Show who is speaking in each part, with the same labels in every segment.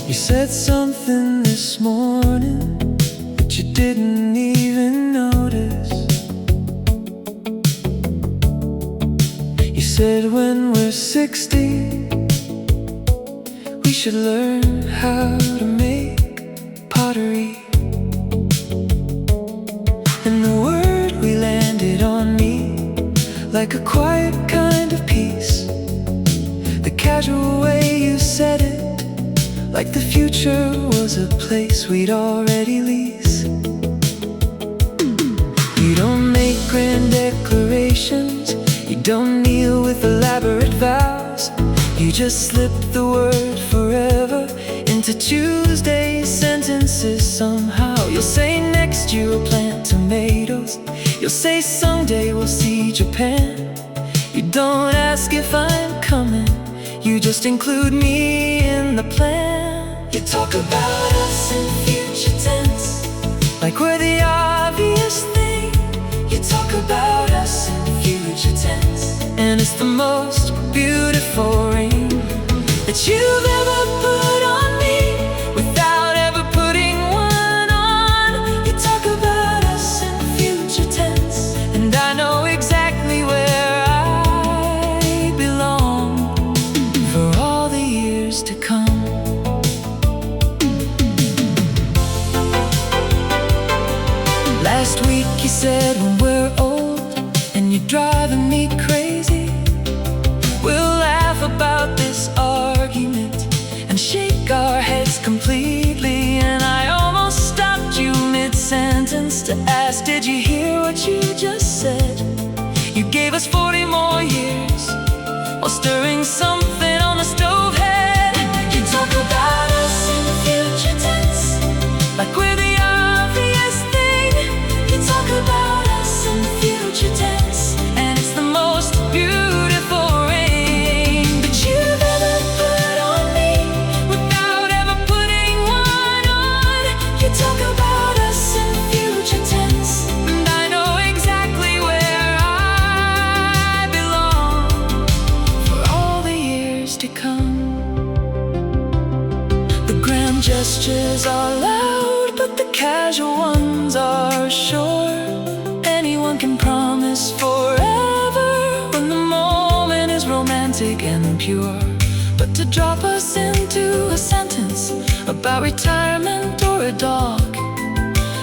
Speaker 1: You said something this morning that you didn't even notice. You said when we're 60, we should learn how to make pottery. And the word we landed on me like a quiet kind of peace. The casual way you said it, like the future was a place we'd already lease. You don't make grand declarations, you don't kneel with elaborate vows. You just slip the word forever into Tuesday sentences somehow. You'll say next year we'll plant tomatoes. You'll say someday we'll see Japan. You don't ask if I'm coming, you just include me in the plan. You talk about us in future tense, like we're the obvious thing. You talk about us in future tense, and it's the most beautiful ring that you've ever put on me without ever putting one on. You talk about us in future tense, and I know exactly where I belong for all the years to come. Last week you said when we're old and you're driving me crazy, we'll laugh about this argument and shake our heads completely. And I almost stopped you mid-sentence to ask, did you hear what you just said? You gave us 40 more years while stirring something on the stove head. You talk about us in the future tense, like we're the obvious thing. You talk about us in the future tense, and it's the most beautiful ring that you've ever put on me without ever putting one on. You talk about us in the future tense, and I know exactly where I belong for all the years to come. The grand gestures are loud, but the casual ones are short. Anyone can promise forever when the moment is romantic and pure, but to drop us into a sentence about retirement or a dog,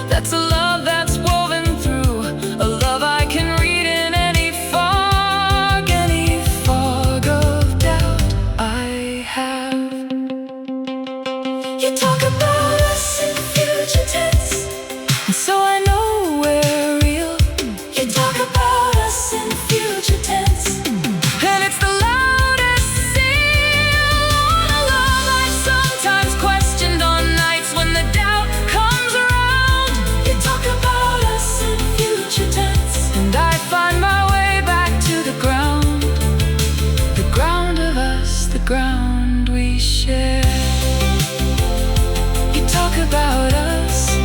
Speaker 1: that's a love that's woven through, a love I can read in any fog of doubt I have. You talk about us in future tense, and so I know we're real. You talk about us in future tense, and it's the loudest seal on a love I've sometimes questioned on nights when the doubt comes around. You talk about us in future tense, and I find my way back to the ground of us, the ground we share. You talk about us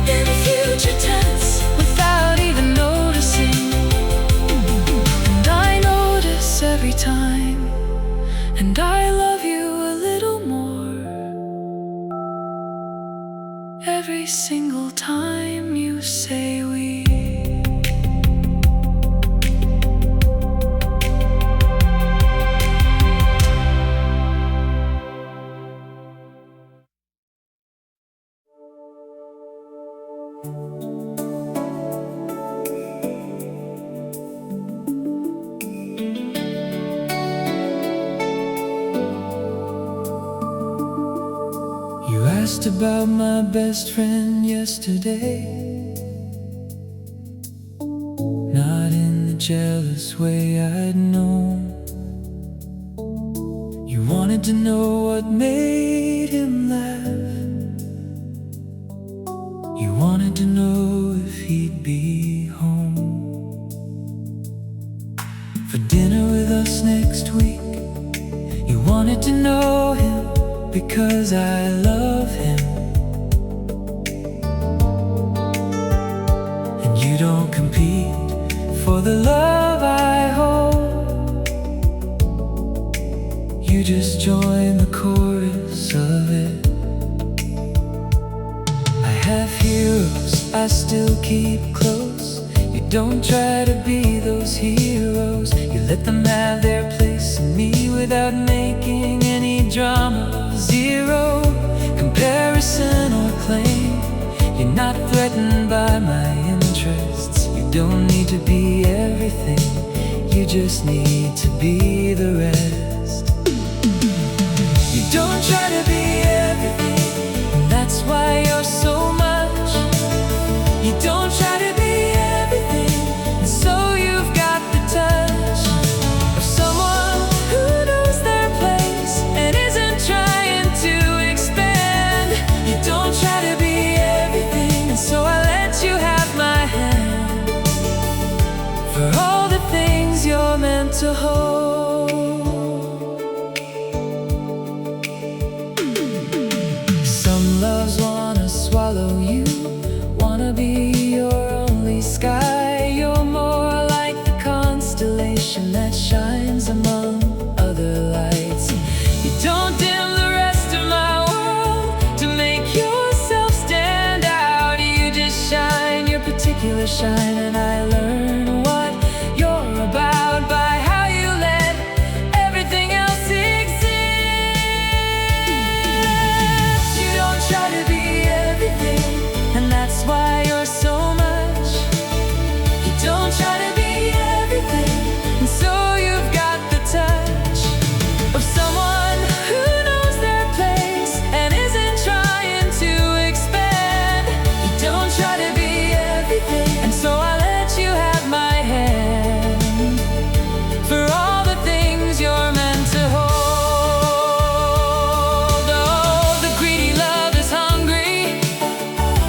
Speaker 1: in future tense without even noticing, and I notice every time, and I love you a little more every single time you say we. You asked about my best friend yesterday, not in the jealous way I'd known. You wanted to know what made him laugh. You wanted to know if he'd be home for dinner with us next week. You wanted to know him because I love him, and you don't compete for the love I hold. You just join the chorus of it. I have heroes I still keep close. You don't try to be those heroes. You let them have their place in me without making any drama. Zero comparison or claim. You're not threatened by my interests. You don't need to be everything. You just need to be the rest. You don't try to be everything, and that's why you're so much. You don't try to be everything, and so you've got the touch of someone who knows their place and isn't trying to expand. You don't try to be everything, and so I let you have my hand for all the things you're meant to hold. Some loves wanna swallow you, wanna be your only sky. You're more like the constellation that shines among other lights. You don't dim the rest of my world to make yourself stand out. You just shine your particular shine, and I learn what you're about by how you let everything else exist. You don't try to be everything, and that's why you're so much. You don't try to be everything, and so you've got the touch of someone who knows their place and isn't trying to expand. You don't try to be everything, and so I let you have my hand for all the things you're meant to hold. Oh, the greedy love is hungry,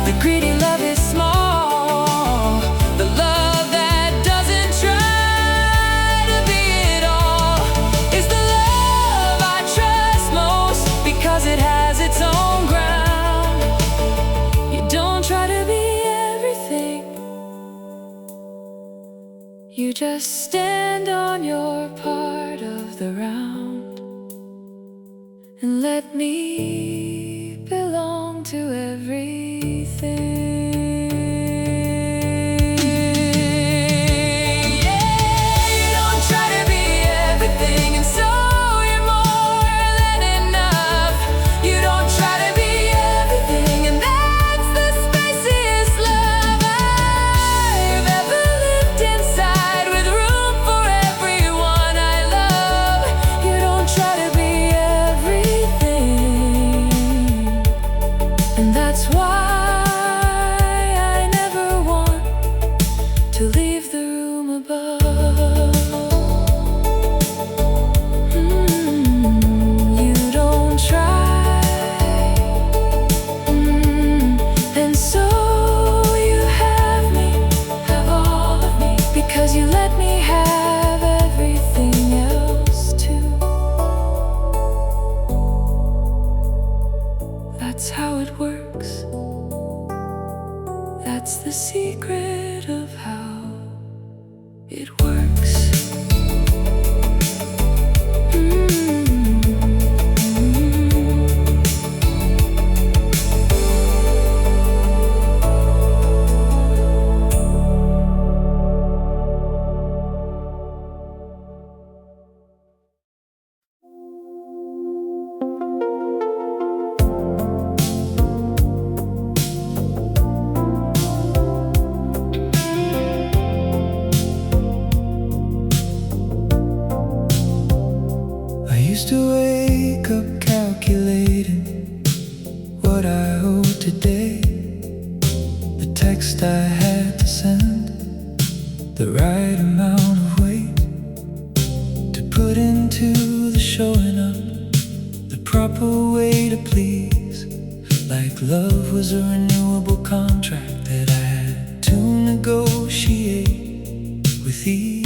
Speaker 1: the greedy love is small. The love that doesn't try to be it all is the love I trust most, because it has its own ground. You don't try to be everything. You just stand on your part of the round and let me belong to everything. Yeah, you don't try to be everything, and so you're more than enough. You don't try to be everything, and that's the spiciest love I've ever lived inside, with room for everyone I love. You don't try to be everything, and that's why I never want to leave the room above. You don't try, and so you have me, have all of me, because you let me have everything else too. That's how it works. That's the secret of how it works. I used to wake up calculating what I owed today, the text I had to send, the right amount of weight to put into the showing up, the proper way to please, like love was a renewable contract that I had to negotiate with ease.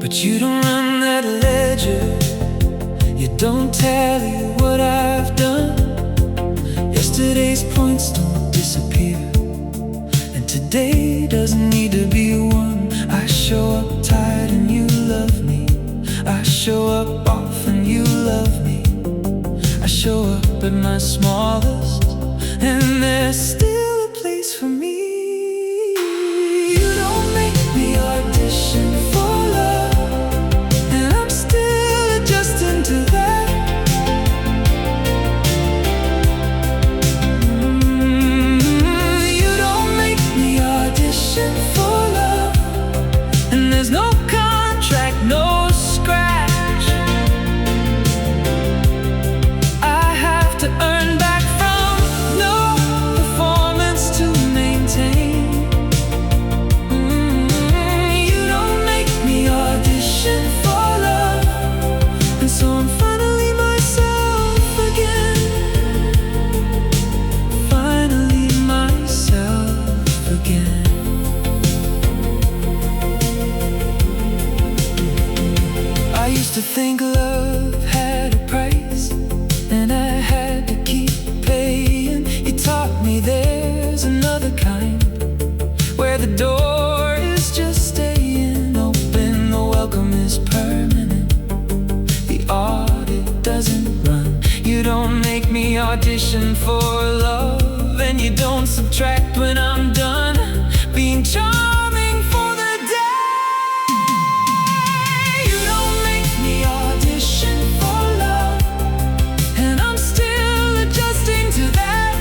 Speaker 1: But you don't run that ledger, you don't tally what I've done. Yesterday's points don't disappear, and today doesn't need to be one. I show up tired at my smallest, and there's still a place for me. You don't make me audition for love, and I'm still adjusting to that. You don't make me audition for love, and there's no contract, no scratch. I have to earn back from no performance to maintain. You don't make me audition for love, and so I'm finally myself again. Finally myself again. I used to think love had a price, and I had to keep paying. He taught me there's another kind, where the door is just staying open, the welcome is permanent, the audit doesn't run. You don't make me audition for love, and you don't subtract when I'm done being charming for the day. You don't make me audition for love, and I'm still adjusting to that.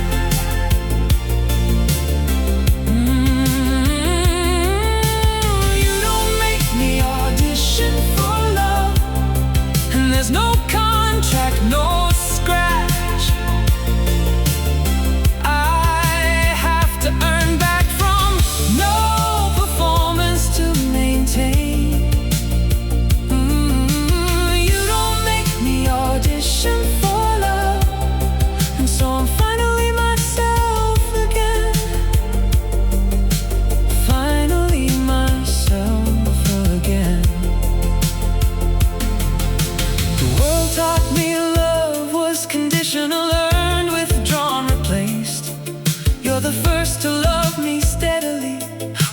Speaker 1: You don't make me audition for love, and there's no contract, no scratch. I have to earn back from no performance to maintain. You don't make me audition for love, and so I'm finally myself again. Finally myself again. The world taught me love was conditional, earned, withdrawn, replaced. You're the first to love me steadily,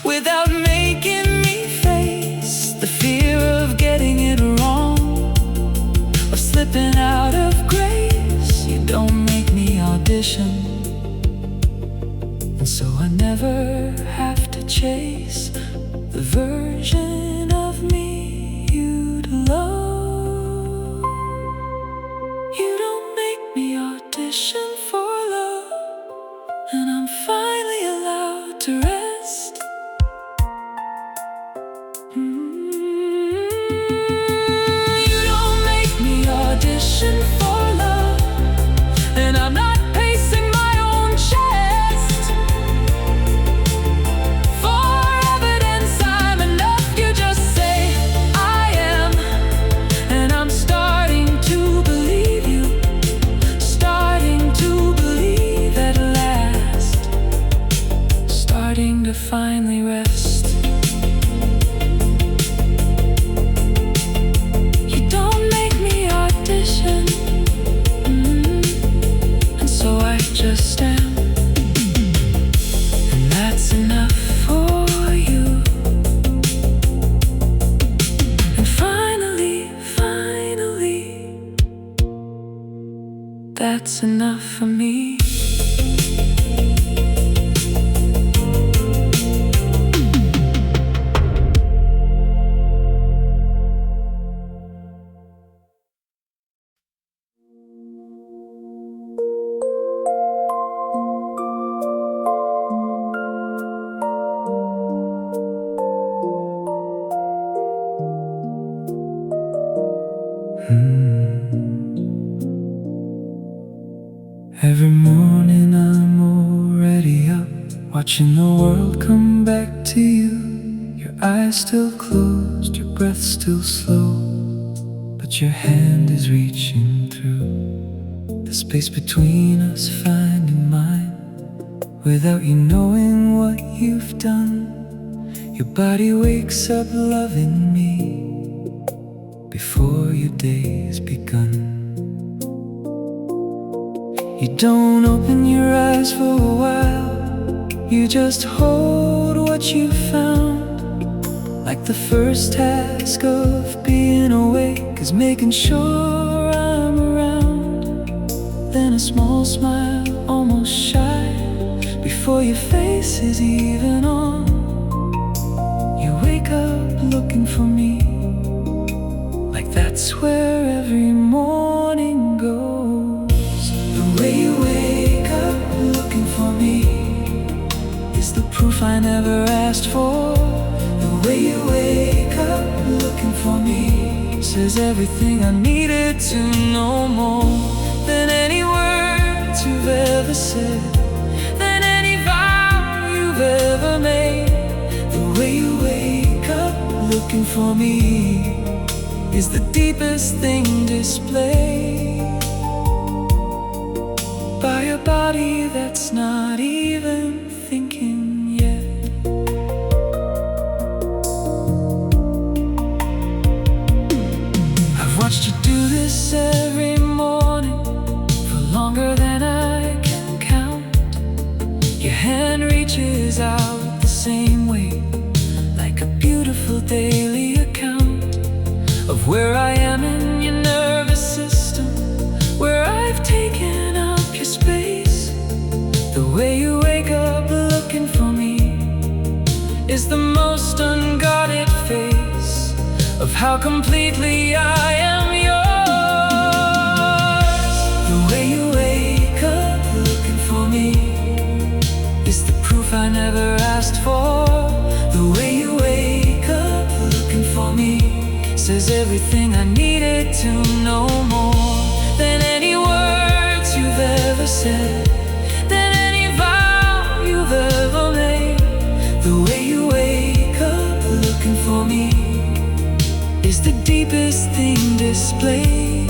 Speaker 1: without making me face the fear of getting it wrong, of slipping out of grace. You don't make me audition, and so I never have to chase the version of me you'd love. You don't make me audition for love, and I'm finally allowed to rest. You don't make me audition for love, and I'm not pacing my own chest. For evidence I'm enough, you just say I am, and I'm starting to believe you, starting to believe at last, starting to finally rest. You don't make me audition, and so I just am, and that's enough for you. And finally, that's enough for me. Every morning I'm already up, watching the world come back to you. Your eyes still closed, your breath still slow, but your hand is reaching through the space between us, finding mine, without you knowing what you've done. Your body wakes up loving me before your day's begun. You don't open your eyes for a while, you just hold what you found. Like the first task of being awake is making sure I'm around. Then a small smile, almost shy, before your face is even on. You wake up looking for me, like that's where every morning goes. The way you wake up looking for me is the proof I never asked for. The way you wake up looking for me says everything I needed to know, more than any words you've ever said, than any vow you've ever made. The way you wake up looking for me is the deepest thing displayed by a body that's not even thinking yet. I've watched you do this every morning for longer than I can count. Your hand reaches out the same way, like a beautiful daily account of where I am in your nervous system, where I've taken up your space. The way you wake up looking for me is the most unguarded face of how completely I am yours. The way you wake up looking for me is the proof I never asked for. The way you wake up looking for me says everything I needed to know, more than any words you've ever said, than any vow you've ever made. The way you wake up looking for me is the deepest thing displayed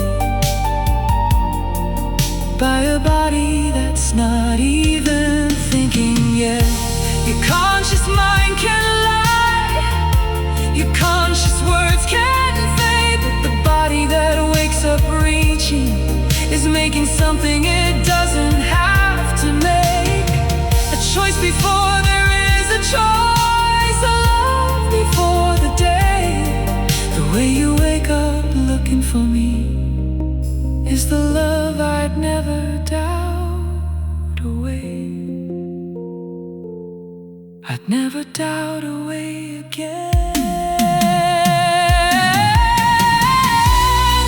Speaker 1: by a body that's not even thinking yet. Your conscious mind can lie, your conscious words can fade, but the body that wakes up reaching is making something it doesn't have to make. A choice before there is a choice, a love before the day. The way you wake up looking for me is the love I'd never doubt away. I'd never doubt away again.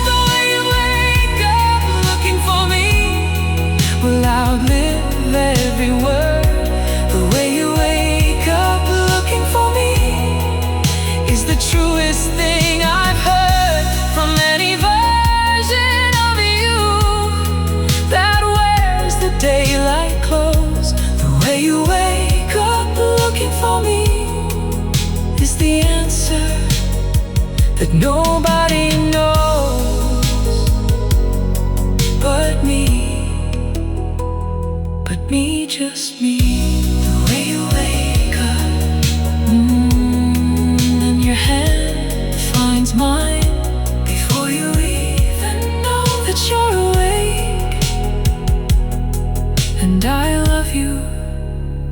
Speaker 1: The way you wake up looking for me will outlive every word. The way you wake up looking for me is the truest thing I've heard from any version of you that wears the daylight clothes. The way you wake up looking for me is the answer that nobody knows but me, just me. The way you wake up, and your hand finds mine before you even know that you're awake. And I love you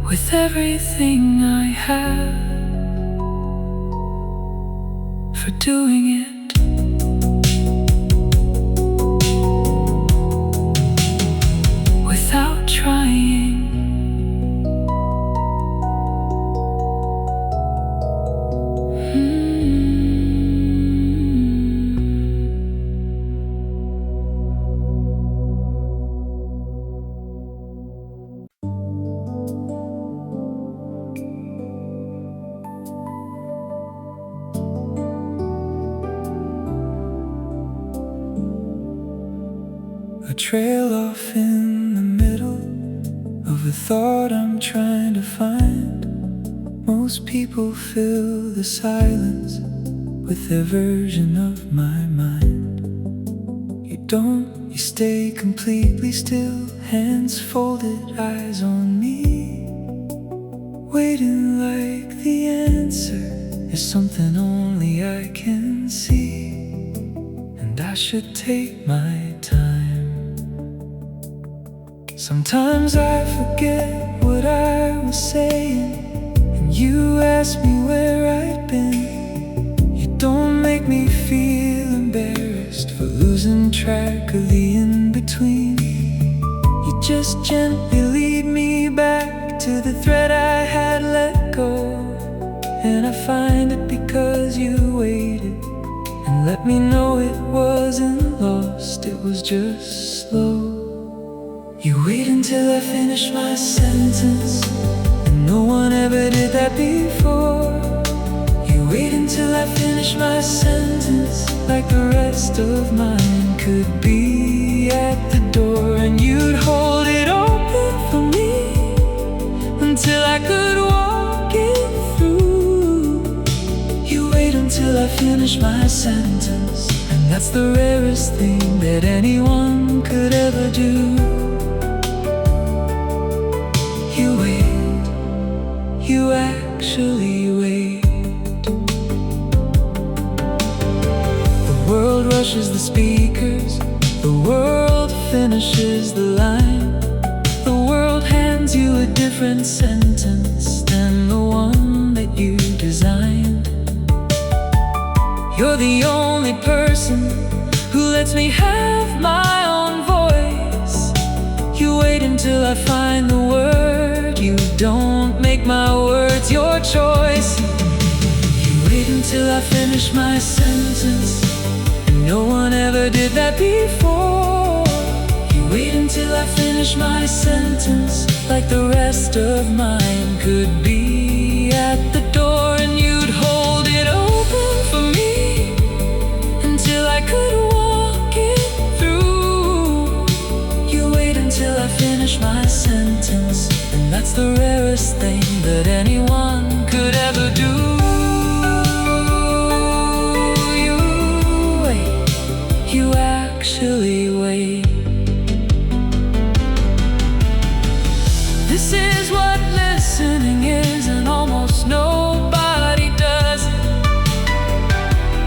Speaker 1: with everything I have, for doing it. Without trying. A trail off in the middle of a thought I'm trying to find. Most people fill the silence with their version of my mind. You don't, you stay completely still, hands folded, eyes on me, waiting like the answer is something only I can see. And I should take my time. Sometimes I forget what I was saying, and you ask me where I'd been. You don't make me feel embarrassed for losing track of the in-between. 'cause you waited and let me know it wasn't lost, it was just slow. You wait until I finish my sentence, and no one ever did that before. You wait until I finish my sentence, like the rest of mine could be at the door, and you'd hold it open for me until I could walk it through. You wait until I finish my sentence, and that's the rarest thing that anyone could ever do. You wait, you actually wait. The world rushes the speakers, the world finishes the line. The world hands you a different sentence than the one that you designed. You're the only person who lets me have my own voice. You wait until I find the word, you don't make my words your choice. You wait until I finish my sentence, and no one ever did that before. You wait until I finish my sentence, like the rest of mine could be at the door, and you'd hold it open for me until I could walk it through. You wait until I finish my sentence, and that's the rarest thing that anyone could ever do. You wait, you actually wait. This is what listening is, and almost nobody does it.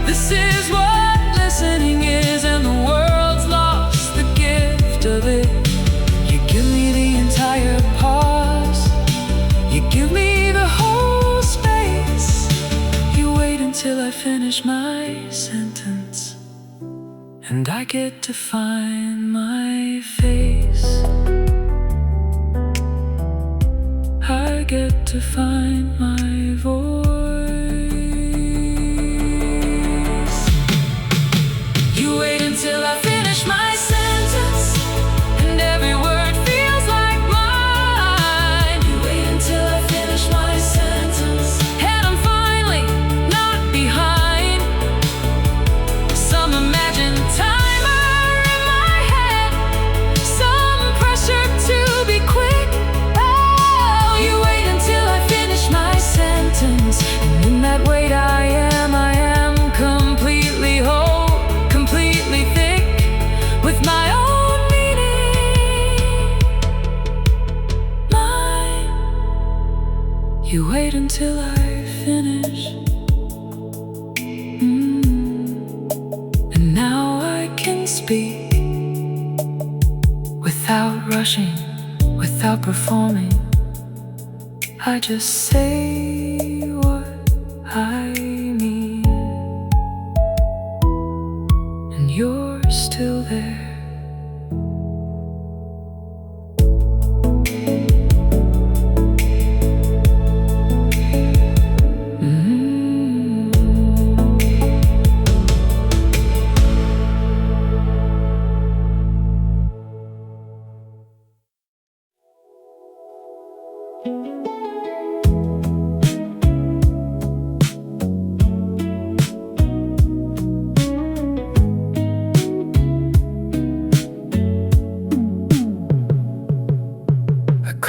Speaker 1: This is what listening is, and the world's lost the gift of it. You give me the entire pause, you give me the whole space. You wait until I finish my sentence, and I get to find my face. I get to find my voice. You wait until I finish my sentence, and every word feels like mine. You wait until I finish my sentence, and I'm finally not behind some imagined timer in my head, some pressure to be quick. You wait until I finish my sentence, and in that wait I am completely whole, completely thick, with my own meaning, mine. You wait until I finish, and now I can speak without rushing, without performing. I just say what I mean, and you're still there.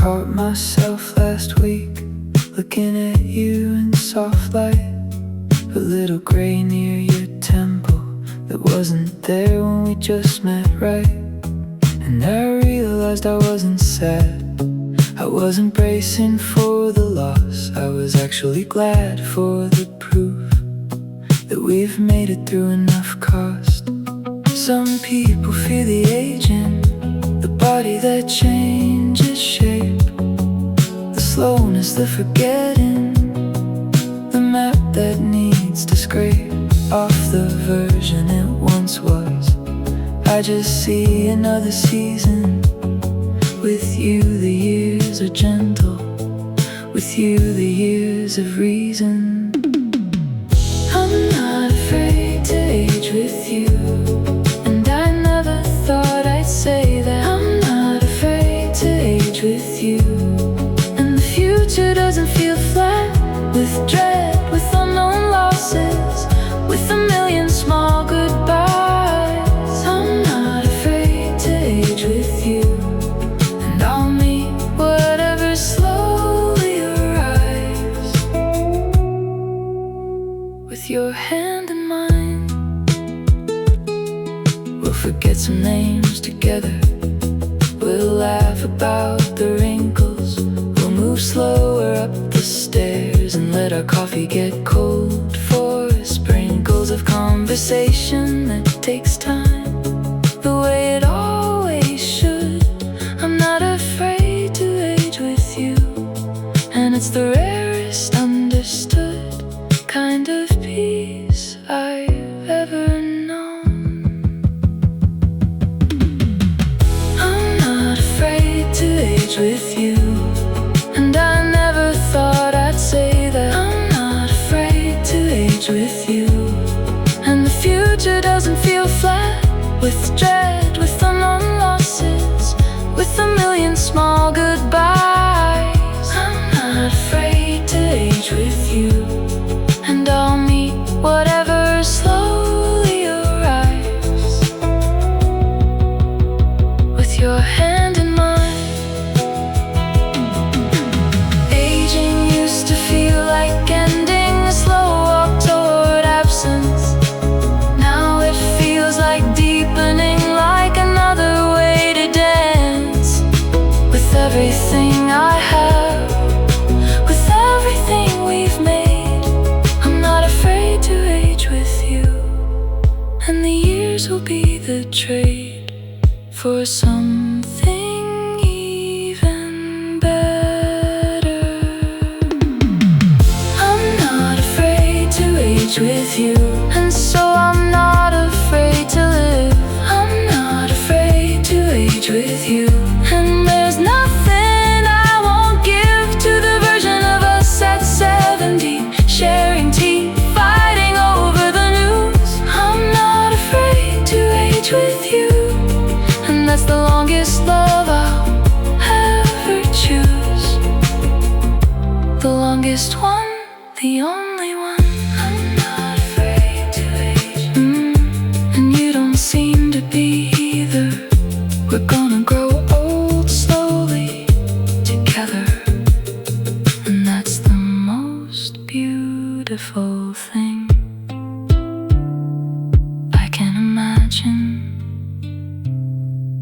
Speaker 1: Caught myself last week looking at you in soft light, a little gray near your temple that wasn't there when we just met, right? And I realized I wasn't sad, I wasn't bracing for the loss, I was actually glad for the proof that we've made it through enough cost. Some people fear the aging, the body that changes shape, the slowness, the forgetting, the map that needs to scrape off the version it once was. I just see another season. With you the years are gentle, with you the years of reason. I'm hand in mine. We'll forget some names together. We'll laugh about the wrinkles. We'll move slower up the stairs and let our coffee get cold for sprinkles of conversation that takes time, the way it always should. I'm not afraid to age with you, and it's the rarest understood kind of peace I've ever known. I'm not afraid to age with you, and I never thought I'd say that. I'm not afraid to age with you, and the future doesn't feel flat with dread, with unknown losses, with a million small goodbyes. I'm not afraid to age with you, and I'll meet whatever slowly arrives with your hand in mine. Aging used to feel like ending a slow walk toward absence. Now it feels like deepening, like another way to dance. With everything I have, with everything we've made, I'm not afraid to age with you, and the years will be the trade for something even better. I'm not afraid to age with you, and so I'm not afraid to live. I'm not afraid to age with you, and there's nothing I won't give to the version of us at 70, sharing tea, fighting over the news. I'm not afraid to age with you, and that's the longest love I'll ever choose. The longest one, the only one. I'm not afraid to age, and you don't seem to be either. We're gonna grow old slowly together, and that's the most beautiful thing I can imagine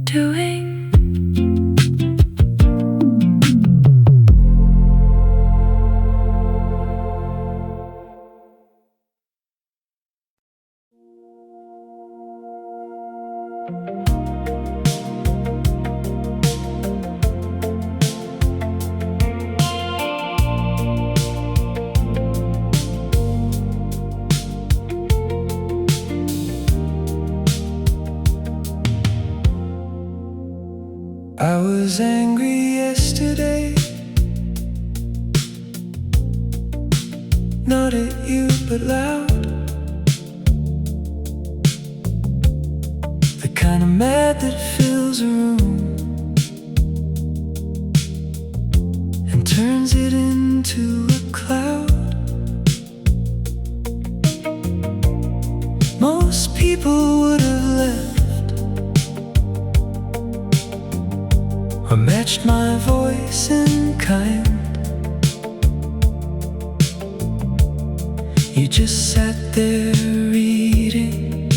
Speaker 1: doing. I was angry yesterday, not at you but loud. The kind of mad that fills a room and turns it into a cloud. Most people would have left or matched my voice in kind. You just sat there reading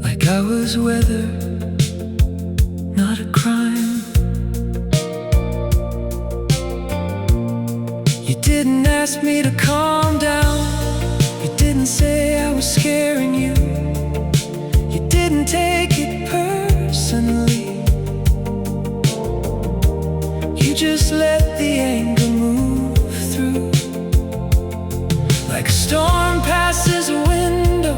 Speaker 1: like I was weather, not a crime. You didn't ask me to calm down. You didn't say I was scaring you. You didn't take it personally. You just let the anger move through like a storm passes a window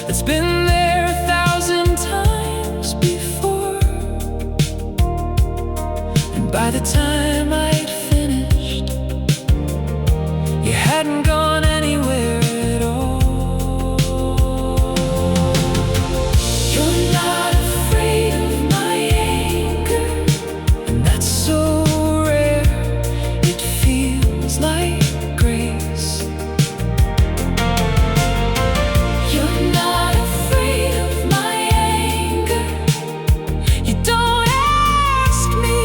Speaker 1: that's been there 1,000 times before. And by the time I'd finished, you hadn't gone anywhere at all. You're not afraid of my anger, and that's so like grace. You're not afraid of my anger. You don't ask me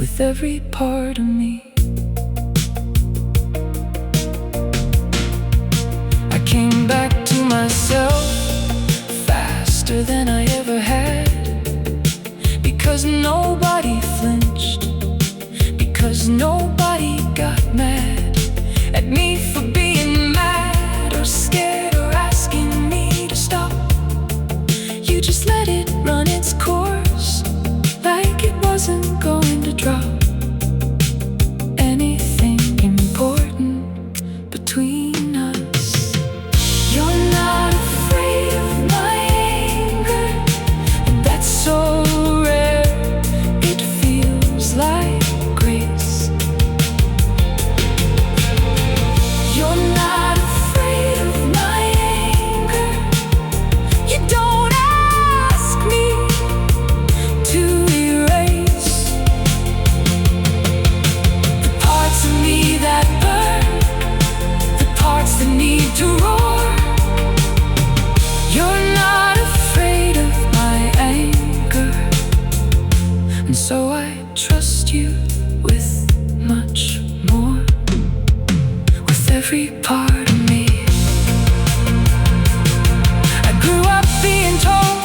Speaker 1: with every part of me. I came back to myself faster than I ever had, because nobody flinched, because nobody got mad at me for being mad or scared or asking me to stop. You just let it run its course, like it wasn't going to drop anything important between us. You're not afraid of my anger, and that's so rare, it feels like grace. You're not afraid of my anger, you don't ask me to erase the parts of me that burn, the parts that need to roar. You're not afraid of my anger, and so I trust you with much more, with every part of me. I grew up being told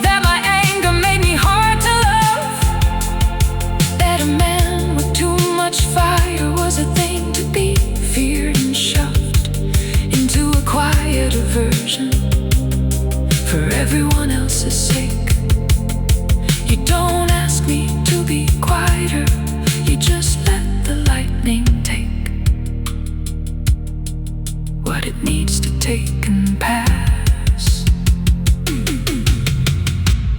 Speaker 1: that my anger made me hard to love, that a man with too much fire was a thing to be feared and shoved into a quieter version for everyone else's sake. You don't ask me to be quieter, you just let the lightning take what it needs to take and pass.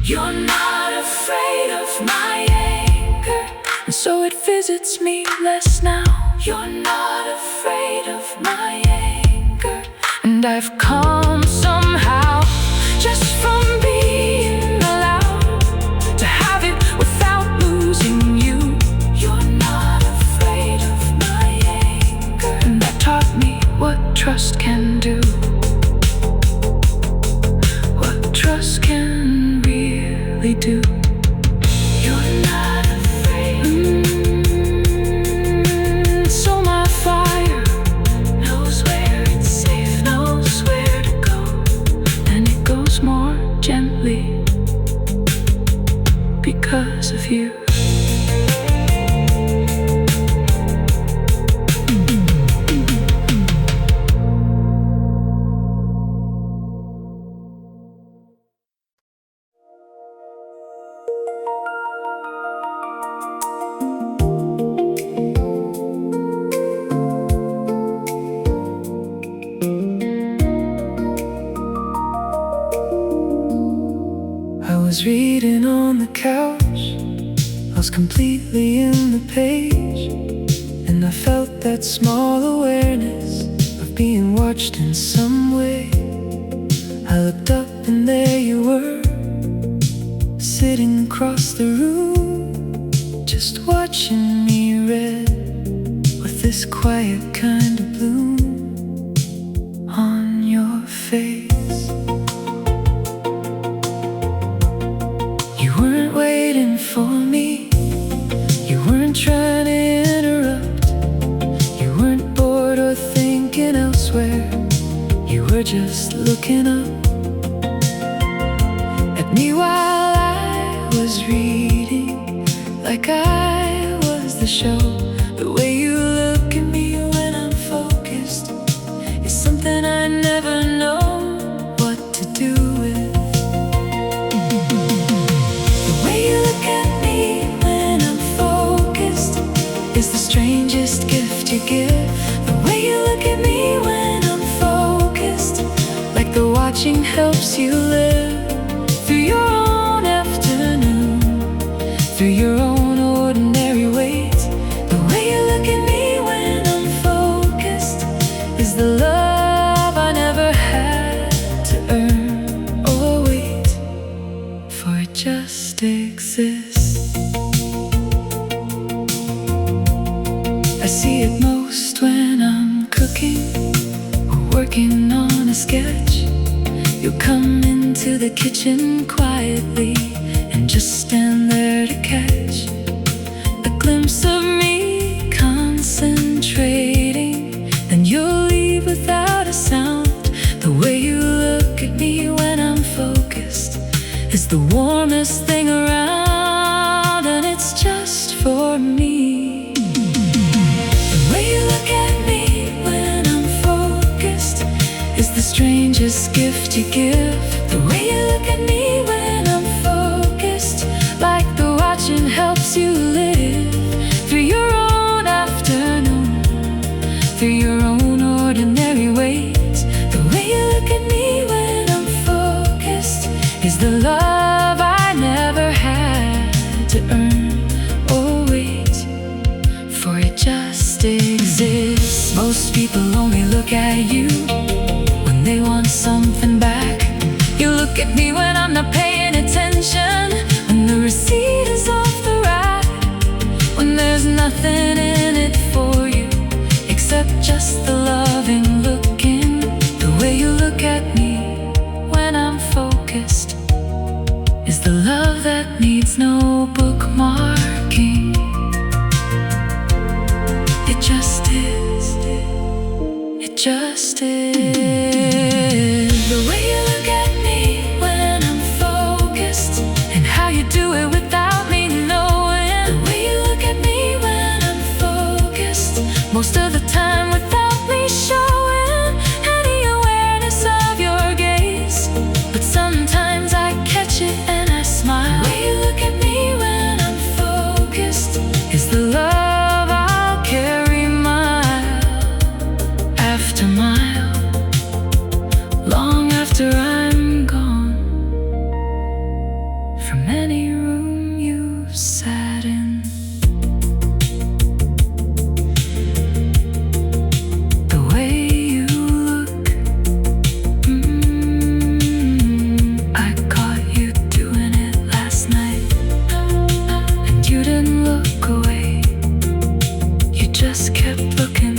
Speaker 1: You're not afraid of my anger, and so it visits me less now. You're not afraid of my anger, and I've come somehow just from being allowed to have it without losing you. You're not afraid of my anger, and that taught me what trust can do, what trust can really do. You're not afraid. So my fire knows where it's safe, knows where to go, and it goes more gently because of you. I was reading on the couch, I was completely in the page, and I felt that small awareness of being watched in some way. I looked up and there you were, sitting across the room, just watching me read with this quiet kind of bloom on your face. You weren't waiting for me, you weren't trying to interrupt, you weren't bored or thinking elsewhere, you were just looking up at me while I was reading, like I was the show. The way you look at me when I'm focused is something I never know what to do with. The way you look at me when I'm focused is the strangest gift you give. The way you look at me when I'm focused, like the watching helps you live through your own afternoon, through your own ordinary ways. The way you look at me when I'm focused is the love I never had to earn or wait for, it just exists. I see it most when I'm cooking or working on a sketch. You'll come into the kitchen quietly and just stand there to catch a just for me. The way you look at me when I'm focused is the strangest gift you give. The way you look at me when I'm focused, like the watching helps you live through your own afternoon, through your own ordinary ways. The way you look at me when I'm focused is the love I never had to earn or wait for. It just exists. Most people only look at you when they want something back. You look at me when I'm not paying attention, when the receipt is off the rack, when there's nothing in it for you except just the loving looking. The way you look at me when I'm focused is the love that needs no bookmarking. It just is. It just is. The way you look at me when I'm focused, and how you do it without me knowing. The way you look at me when I'm focused, most of the time without me showing any awareness of your gaze. But sometimes I catch it and I smile. The way you look at me when I'm focused is the love I'll carry mile after mile, long after I'm gone, from any room you've sat in. The way you look, I caught you doing it last night, and you didn't look away. You just kept looking,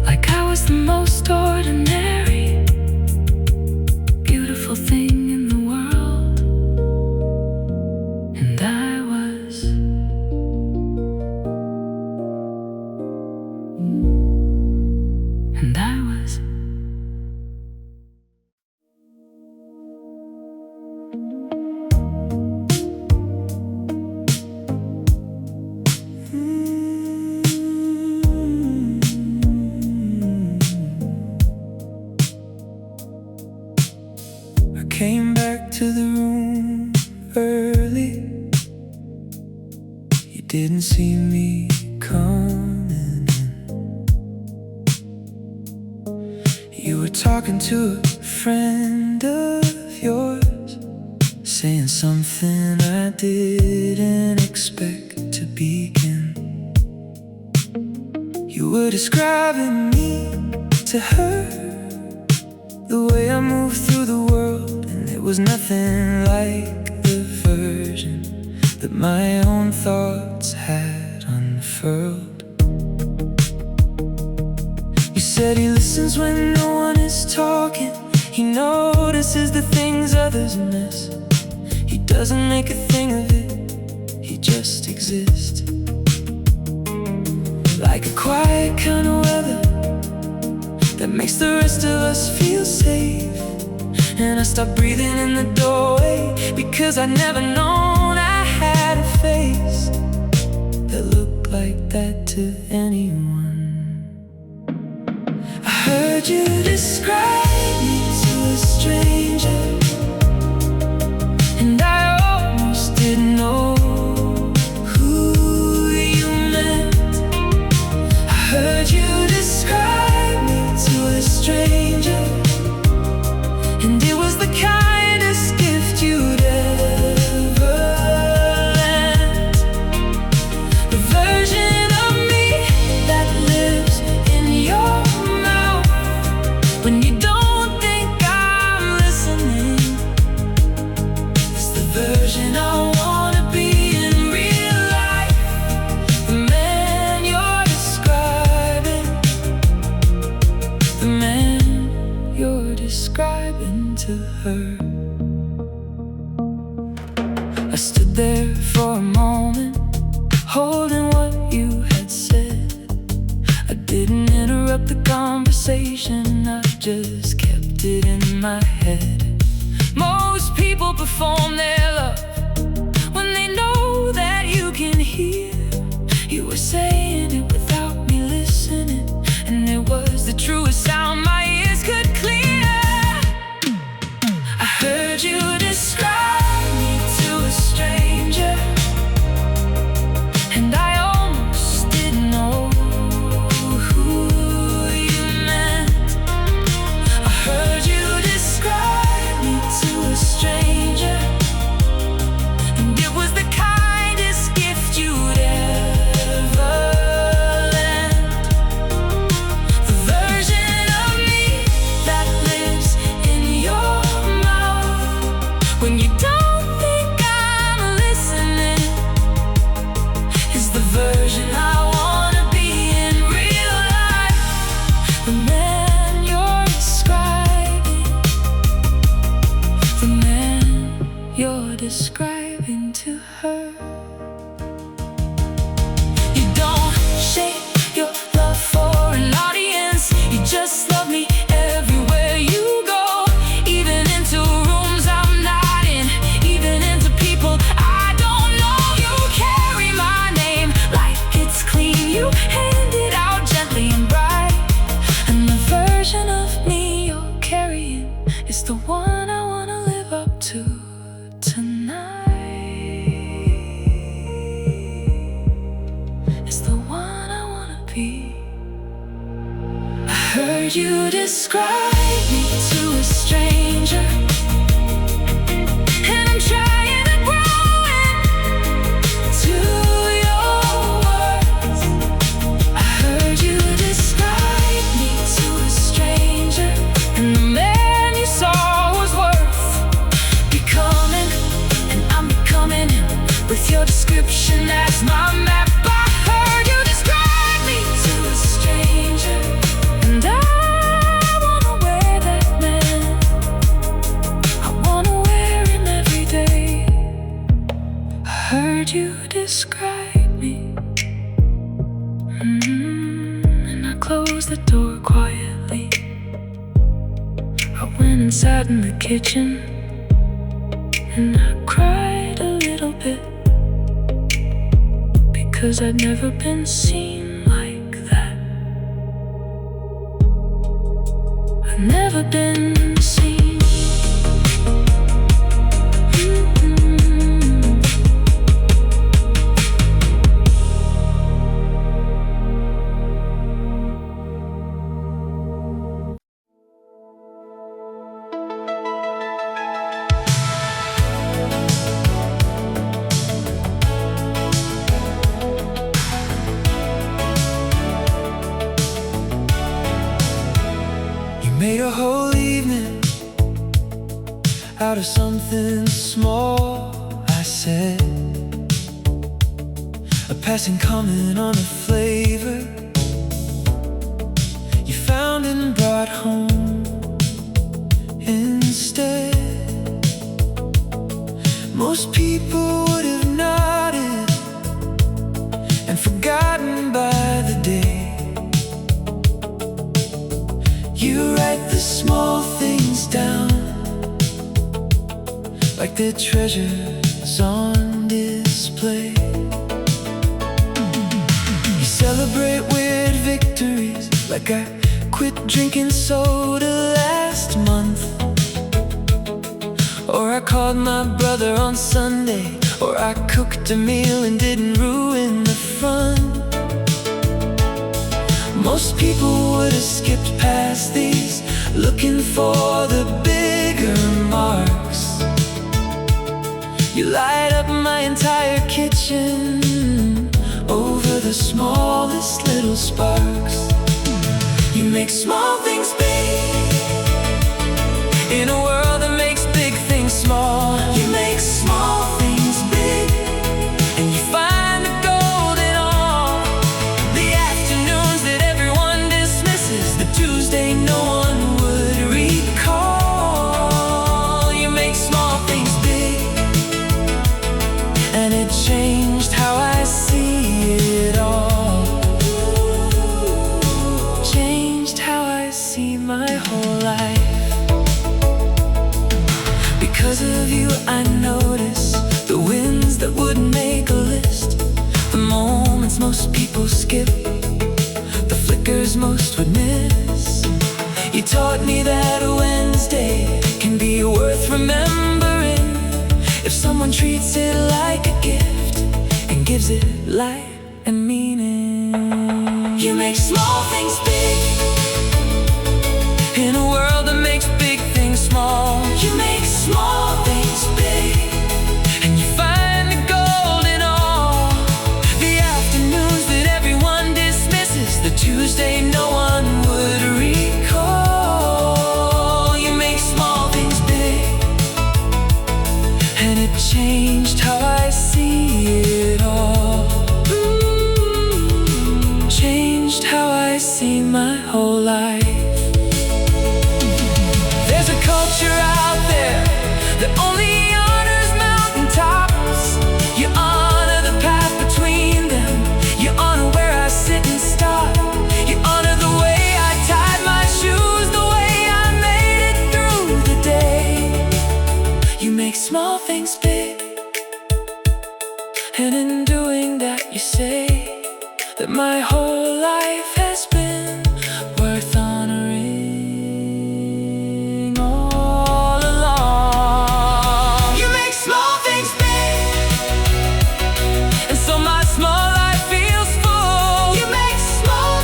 Speaker 1: like I was the most ordinary, beautiful thing in the world. And I was. And I was. I came back to the room early. You didn't see me coming in. You were talking to a friend of yours, saying something I didn't expect to begin. You were describing me to her, the way I moved through the world, and it was nothing like the version that my own thoughts had unfurled. You said he listens when no one is talking. He notices the things others miss. He doesn't make a thing of it, he just exists. Like a quiet kind of weather that makes the rest of us feel safe. And I stopped breathing in the doorway, because I'd never known I had a face that looked like that to anyone. I heard you describe me to a stranger, and I almost didn't know who you meant. I heard you describe me to a stranger, and it was the kindest gift you'd ever lent. The version of me that lives in your mouth when you don't think I'm listening. It's the version I wanna be in real life. The man you're describing, the man you're describing to her. I stood there for a moment, holding what you had said. I didn't interrupt the conversation, I just kept it in my head. Most people perform their love when they know that you can hear philosophy. I heard you describe me to a stranger, and I'm trying to grow into your words. I heard you describe me to a stranger, and the man you saw was worth becoming, and I'm becoming him with your description as my map. I heard you describe me to a stranger, and I wanna wear that man. I wanna wear him every day. I heard you describe me, and I closed the door quietly. I went and sat in the kitchen, and I cried a little bit, because I'd never been seen like that. I've never been seen. Made a whole evening out of something small, I said. A passing comment on a flavor you found and brought home instead. Most people would have nodded and forgotten by the day. You write the small things down like they're treasures on display. You celebrate weird victories, like I quit drinking soda last month, or I called my brother on Sunday, or I cooked a meal and didn't ruin the fun. Most people would have skipped past these, looking for the bigger marks. You light up my entire kitchen over the smallest little sparks. You make small things big in a world that makes big things small. You make small things big, and you find the gold in all the afternoons that everyone dismisses, the Tuesday no one would recall. You make small things big, and it changed how I see it all. Changed how I see my whole life. Because of you I notice the wins that wouldn't make a list, the moments most people skip, the flickers most would miss. You taught me that a Wednesday can be worth remembering if someone treats it like a gift and gives it life and meaning. You make small things big in a world that makes big things small. You make small things big, and you find the gold in all the afternoons that everyone dismisses, the Tuesday no one would recall. You make small things big, and it changed how I see it all. Changed how I see my whole life. There's a culture out there that only honors mountaintops. You honor the path between them. You honor where I sit and stop. You honor the way I tied my shoes, the way I made it through the day. You make small things big, and in doing that you say that my whole life has been worth honoring all along. You make small things big, and so my small life feels full. You make small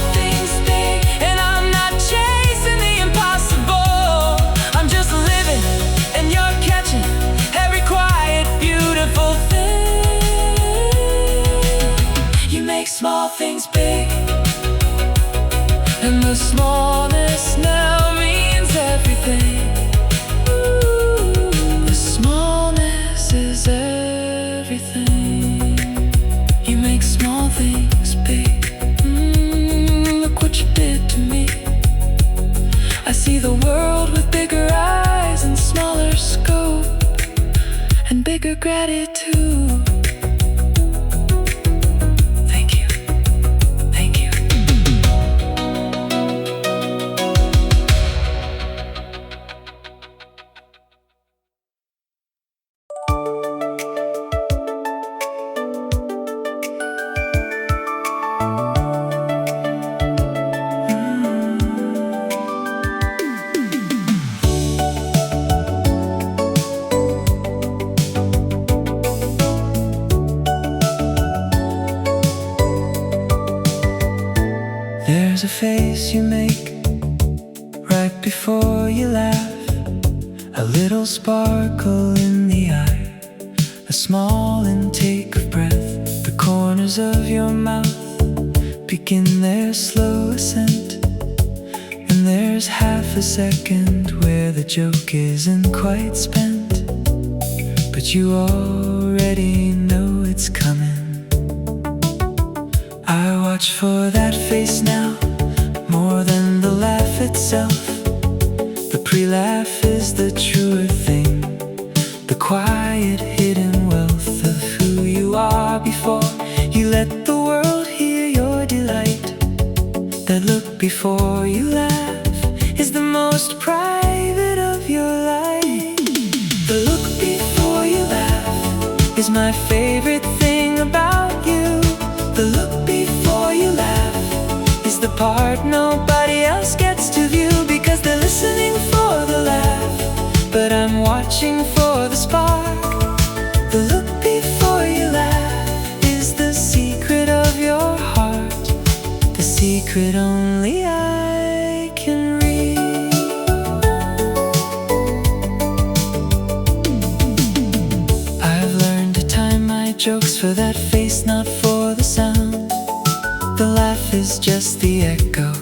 Speaker 1: make small things big, and the smallness now means everything. The smallness is everything. You make small things big. Look what you did to me. I see the world with bigger eyes and smaller scope and bigger gratitude. Thank you. Thank you. There's a face you make right before you laugh, a little sparkle in the eye, a small intake of breath. The corners of your mouth begin their slow ascent, and there's half a second where the joke isn't quite spent, but you already know it's coming. I watch for that face now, more than the laugh itself. The pre-laugh is the truer thing, the quiet hidden wealth of who you are before you let the world hear your delight. That look before you laugh is the most private of your life. The look before you laugh is my favorite thing about you. The look before you laugh is the part nobody else gets to view, because they're listening for the laugh, but I'm watching for the spark. The look before you laugh is the secret of your heart, the secret only I can read. I've learned to time my jokes for that face, not for the sound. The laugh is just the echo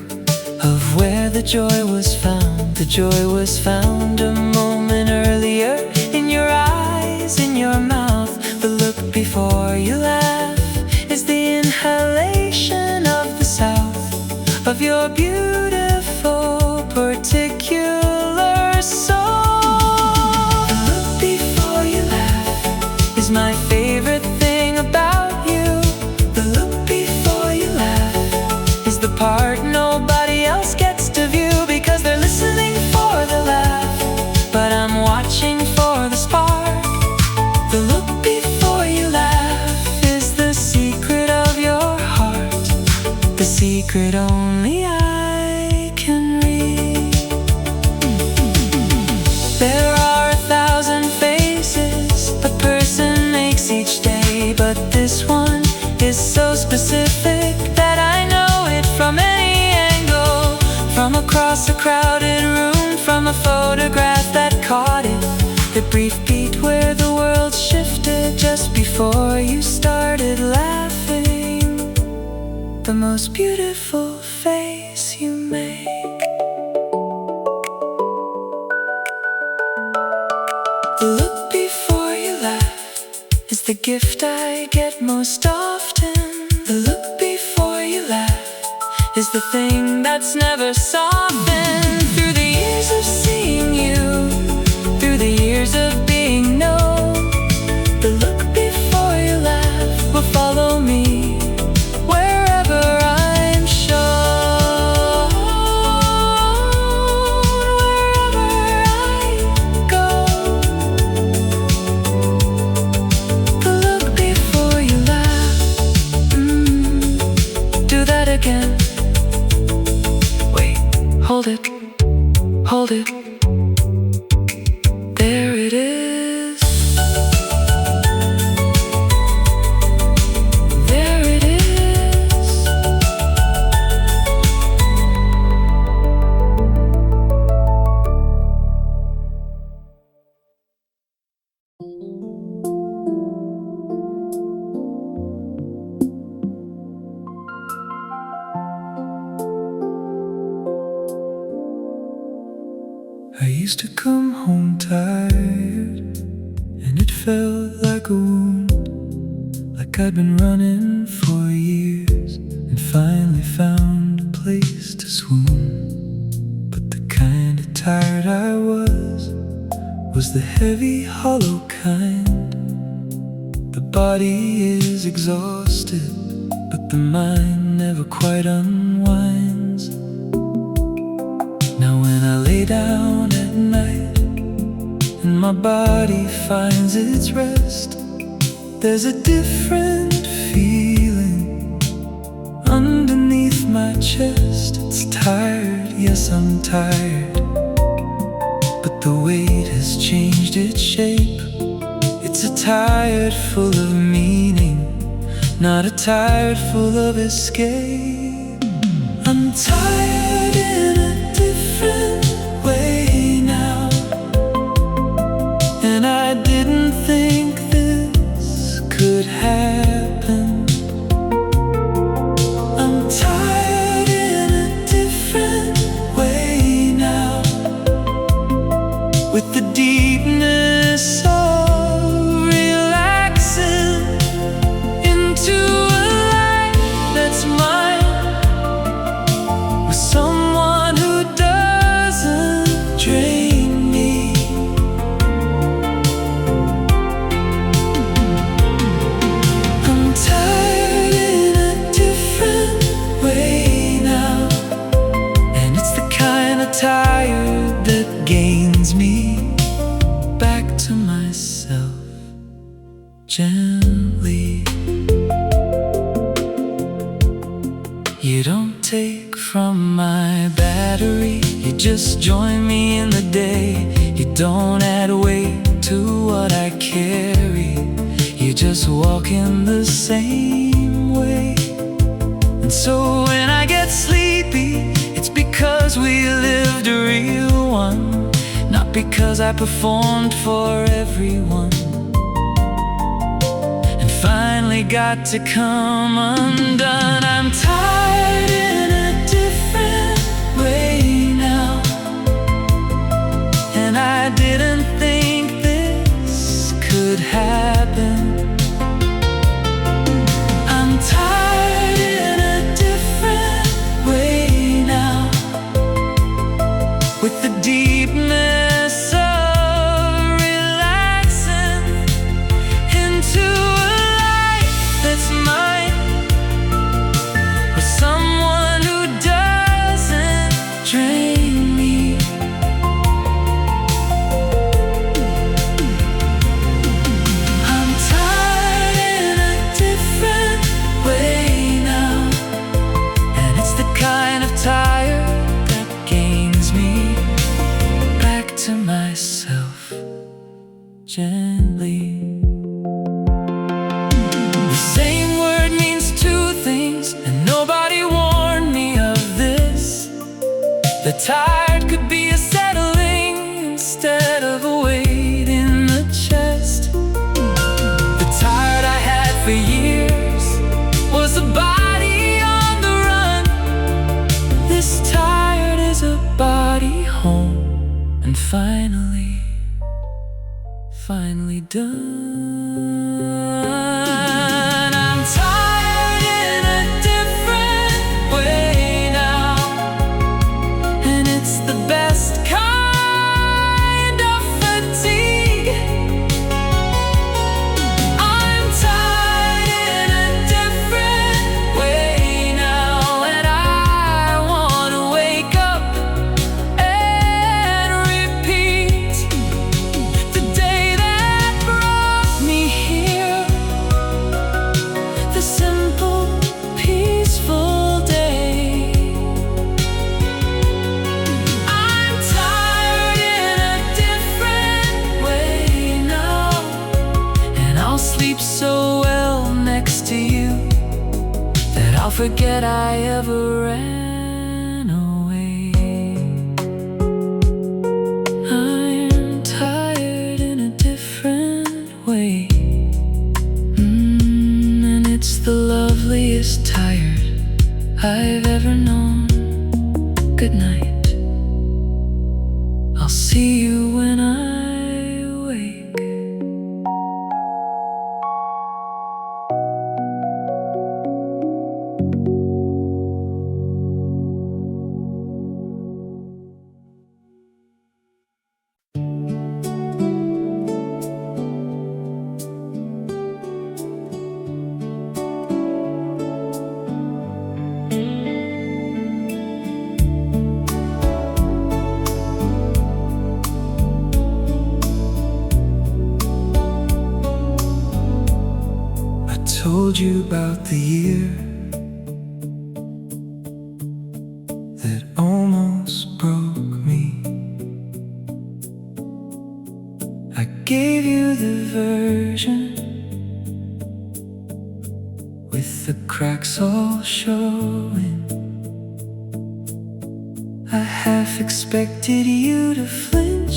Speaker 1: of where the joy was found. The joy was found a moment earlier, in your eyes, in your mouth. The look before you laugh is the inhalation of the south, of your beautiful particular soul. The look before you laugh is my favorite thing about you. The look before you laugh is the part nobody else gets to view, because they're listening for the laugh, but I'm watching for the spark. The look before you laugh is the secret of your heart, the secret only I can read. There are 1,000 faces a person makes each day, but this one is so specific that I know it from any angle, from across a crowded room, from a photograph that caught it, the brief beat where the world shifted just before you started laughing, the most beautiful face you make. The look before you laugh is the gift I get most often. The look before you laugh is the thing that's never softened. Through the years of seeing you, through the years of being known, the look before you laugh will follow me wherever I'm shown, wherever I go. The look before you laugh, do that again. Wait, hold it, hold it. There it is. There it is. used to come home tired, and it felt like a wound, like I'd been running for years and finally found a place to swoon. But the kind of tired I was the heavy, hollow kind. The body is exhausted, but the mind never quite unwinds. Now when I lay down at night and my body finds its rest, there's a different feeling underneath my chest. It's tired, yes I'm tired, but the weight has changed its shape. It's a tired full of meaning, not a tired full of escape. I'm tired in a different way now, and I didn't think this could happen. I'm tired in a different way now, with the deepness of relaxing into a life that's mine, with someone who doesn't drain me. I'm tired in a different way now, and it's the kind of tired that gains me back to myself gently. You don't take from my battery, you just join me in the day. You don't add weight to what I carry, you just walk in the same way. And so when I get sleepy, it's because we lived a real one, not because I performed for everyone and finally got to come undone. I'm tired in a different way now, and I didn't think this could happen. I'm tired in a different way now, with the deepness of relaxing into a life that's mine, with someone who doesn't drain me. I'm tired in a different way now, and it's the kind of tired that gains me back to myself gently. The same word means two things, and nobody warned me of this. The tired could be a settling instead of a weight in the chest. The tired I had for years was a body on the run. This tired is a body home, and finally done. I'm tired in a different way now, and it's the best kind of fatigue. I'm tired in a different way now, and I want to wake up and repeat the day that brought me here, the simple, peaceful day. I'm tired in a different way now, and I'll sleep so well next to you that I'll forget I ever ran away. I'm tired in a different way, and it's the loveliest tired I've ever known. Good night. I'll see you about the year that almost broke me. I gave you the version with the cracks all showing. I half expected you to flinch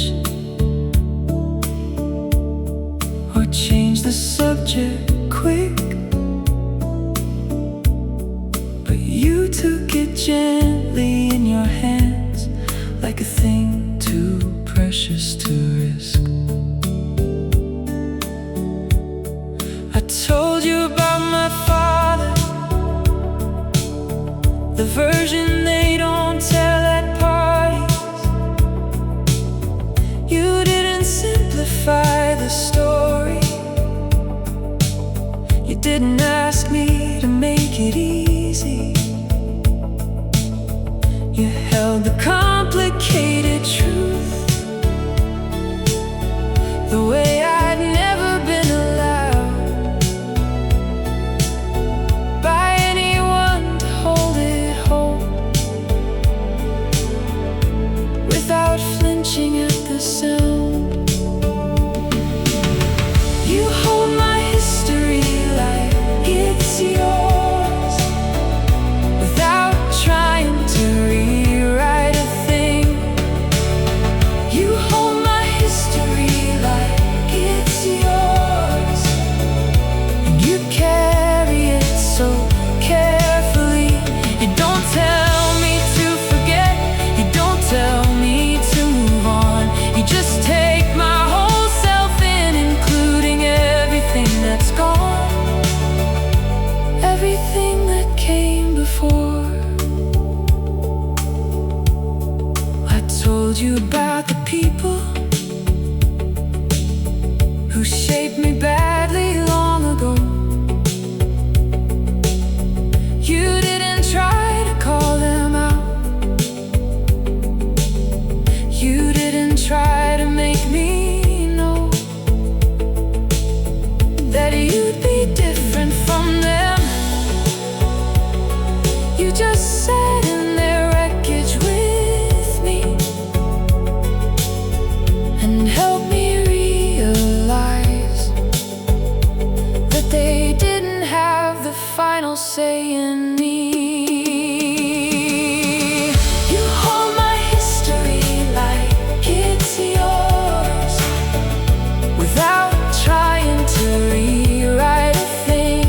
Speaker 1: or change the subject quick, but you took it gently in your hands, like a thing too precious to risk. I told you about my father, the version they don't tell at parties. You didn't simplify the story. You didn't ask me to make it easy. You held the complicated truth the way I'd never been allowed by anyone to hold it whole, without flinching at the sound. You hold my history like it's yours, without trying to rewrite a thing. You hold my history like it's yours, and you carry it so carefully. You don't tell me to forget, you don't tell me to move on. You just take my whole self in, including everything that's gone, everything that came before. I told you about the people who shaped me badly long ago. You didn't try to call them out. You didn't try to make me know that you'd be different from them. You just sat in their wreckage with me and helped me realize that they didn't have the final say in me. You hold my history like it's yours, without trying to rewrite a thing.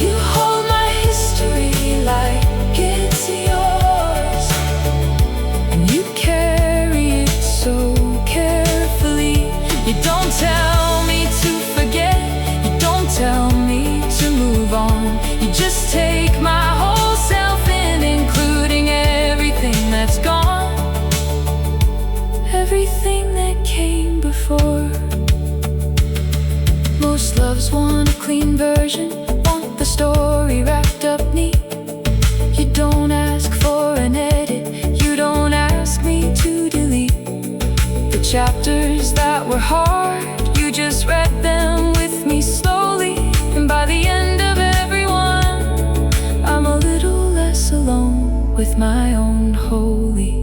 Speaker 1: You hold my history like it's yours, and you carry it so carefully. You don't tell me to forget, you don't tell me to move on. You just take my whole self in, including everything that's gone, everything that came before. Most loves want a clean version, want the story wrapped up neat. You don't ask for an edit, you don't ask me to delete the chapters that were hard. You just read them with me slowly, and by the end of every one, I'm a little less alone with my own holy,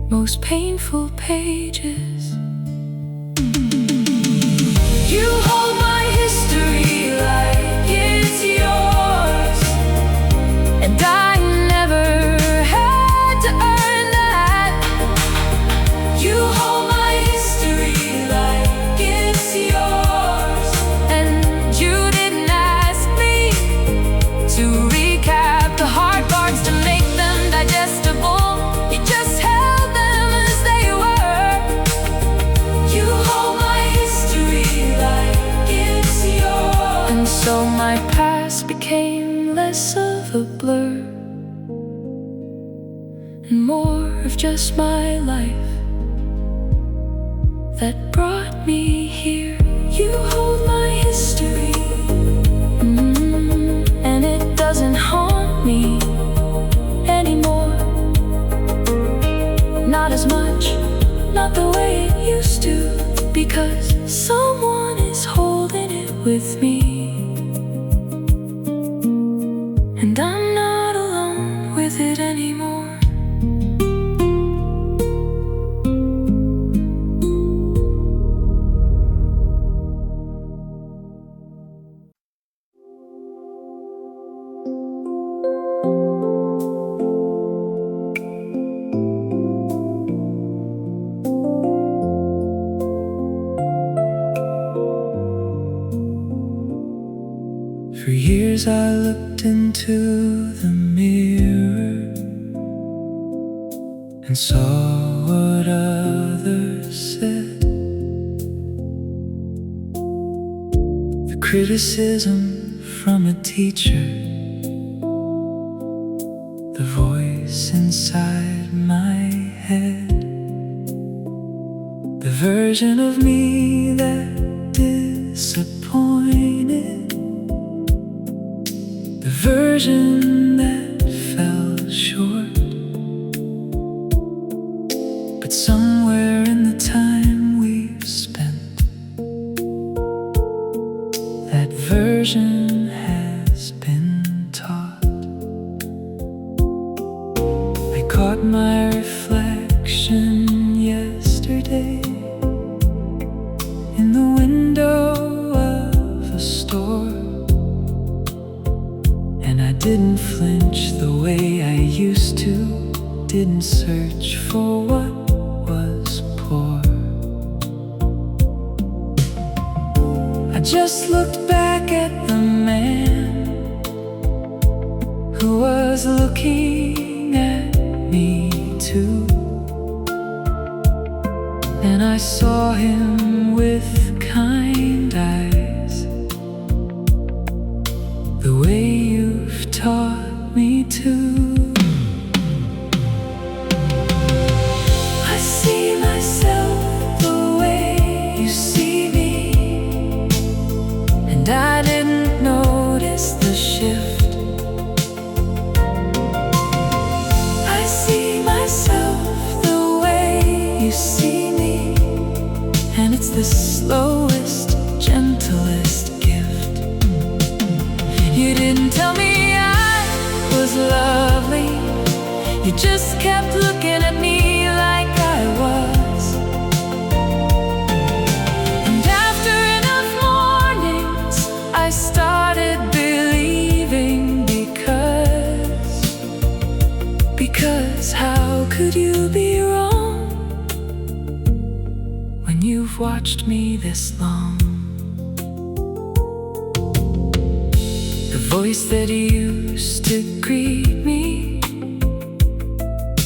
Speaker 1: most painful pages. You hold my history like it's yours, and I never had to earn that. You hold my history like it's yours, and you didn't ask me to recap the hard parts to make them digestible. You just held them as they were. You hold my history like it's yours, and so my past became less of a blur and more of just my life that brought me here. You hold my history, and it doesn't haunt me anymore. Not as much, not the way it used to, because someone is holding For years I looked into the mirror and saw what others said. The criticism from a teacher, the voice inside my head, the version of me that disappointed, the version that fell short. But somewhere in the time we've spent, that version has been taught. I caught my reflection yesterday in the window of a store, and I didn't flinch the way I used to, didn't search for what was poor. I just looked back at the man who was looking at me too, and I saw him with kind eyes, the way you've taught me to. I see myself the way you see me, and I didn't notice the shift. I see myself the way you see me, and it's the slowest, gentlest gift. You didn't tell me I was lovely, you just kept looking at me like I was. And after enough mornings, I started believing, because how could you be wrong when you've watched me this long? The voice that used to greet me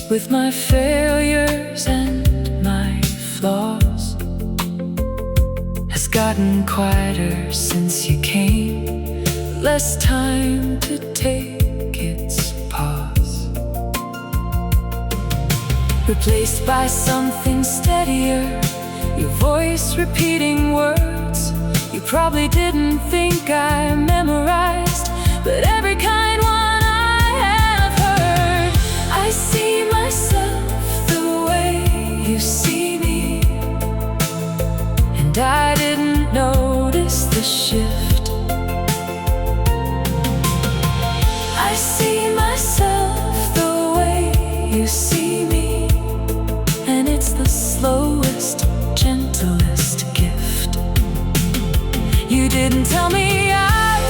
Speaker 1: with my failures and my flaws has gotten quieter since you came, less time to take its pause, replaced by something steadier, your voice repeating words you probably didn't think I memorized, but every kind one I have heard. I see myself the way you see me, and I didn't notice the shift. I see myself the way you see me, and it's the slowest, gentlest gift. You didn't tell me I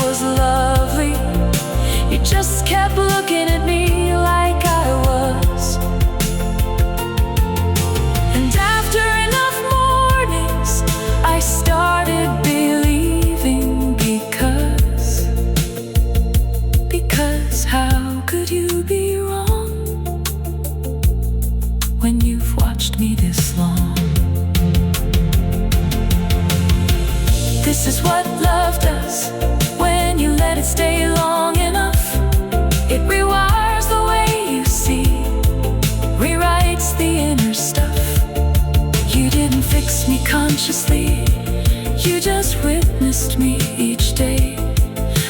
Speaker 1: was lovely, you just kept looking at me like I was. And after enough mornings, I started believing, because how could you be wrong when you've watched me this long? This is what love does when you let it stay long enough. It rewires the way you see, rewrites the inner stuff. You didn't fix me consciously, you just witnessed me each day,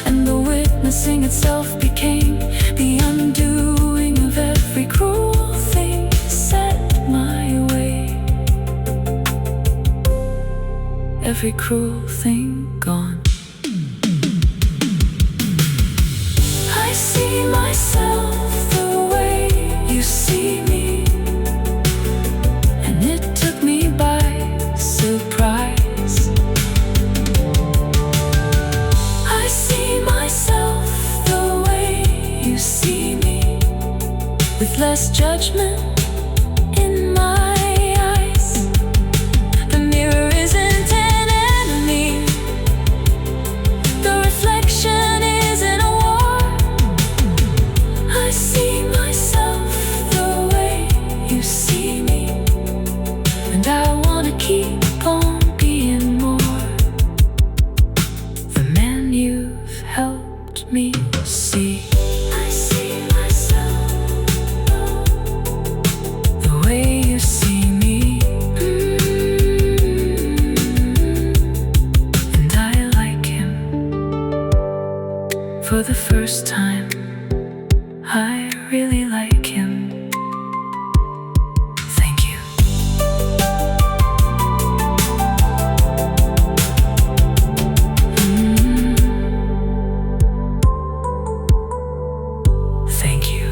Speaker 1: and the witnessing itself became the undoing of every cruel thing set my way. Every cruel thing gone. I see myself the way you see me, and it took me by surprise. I see myself the way you see me, with less judgment in my eyes. The mirror isn't an enemy, the reflection me see. I see myself the way you see me. And I like him for the first time. I really like him. Thank you. Thank you.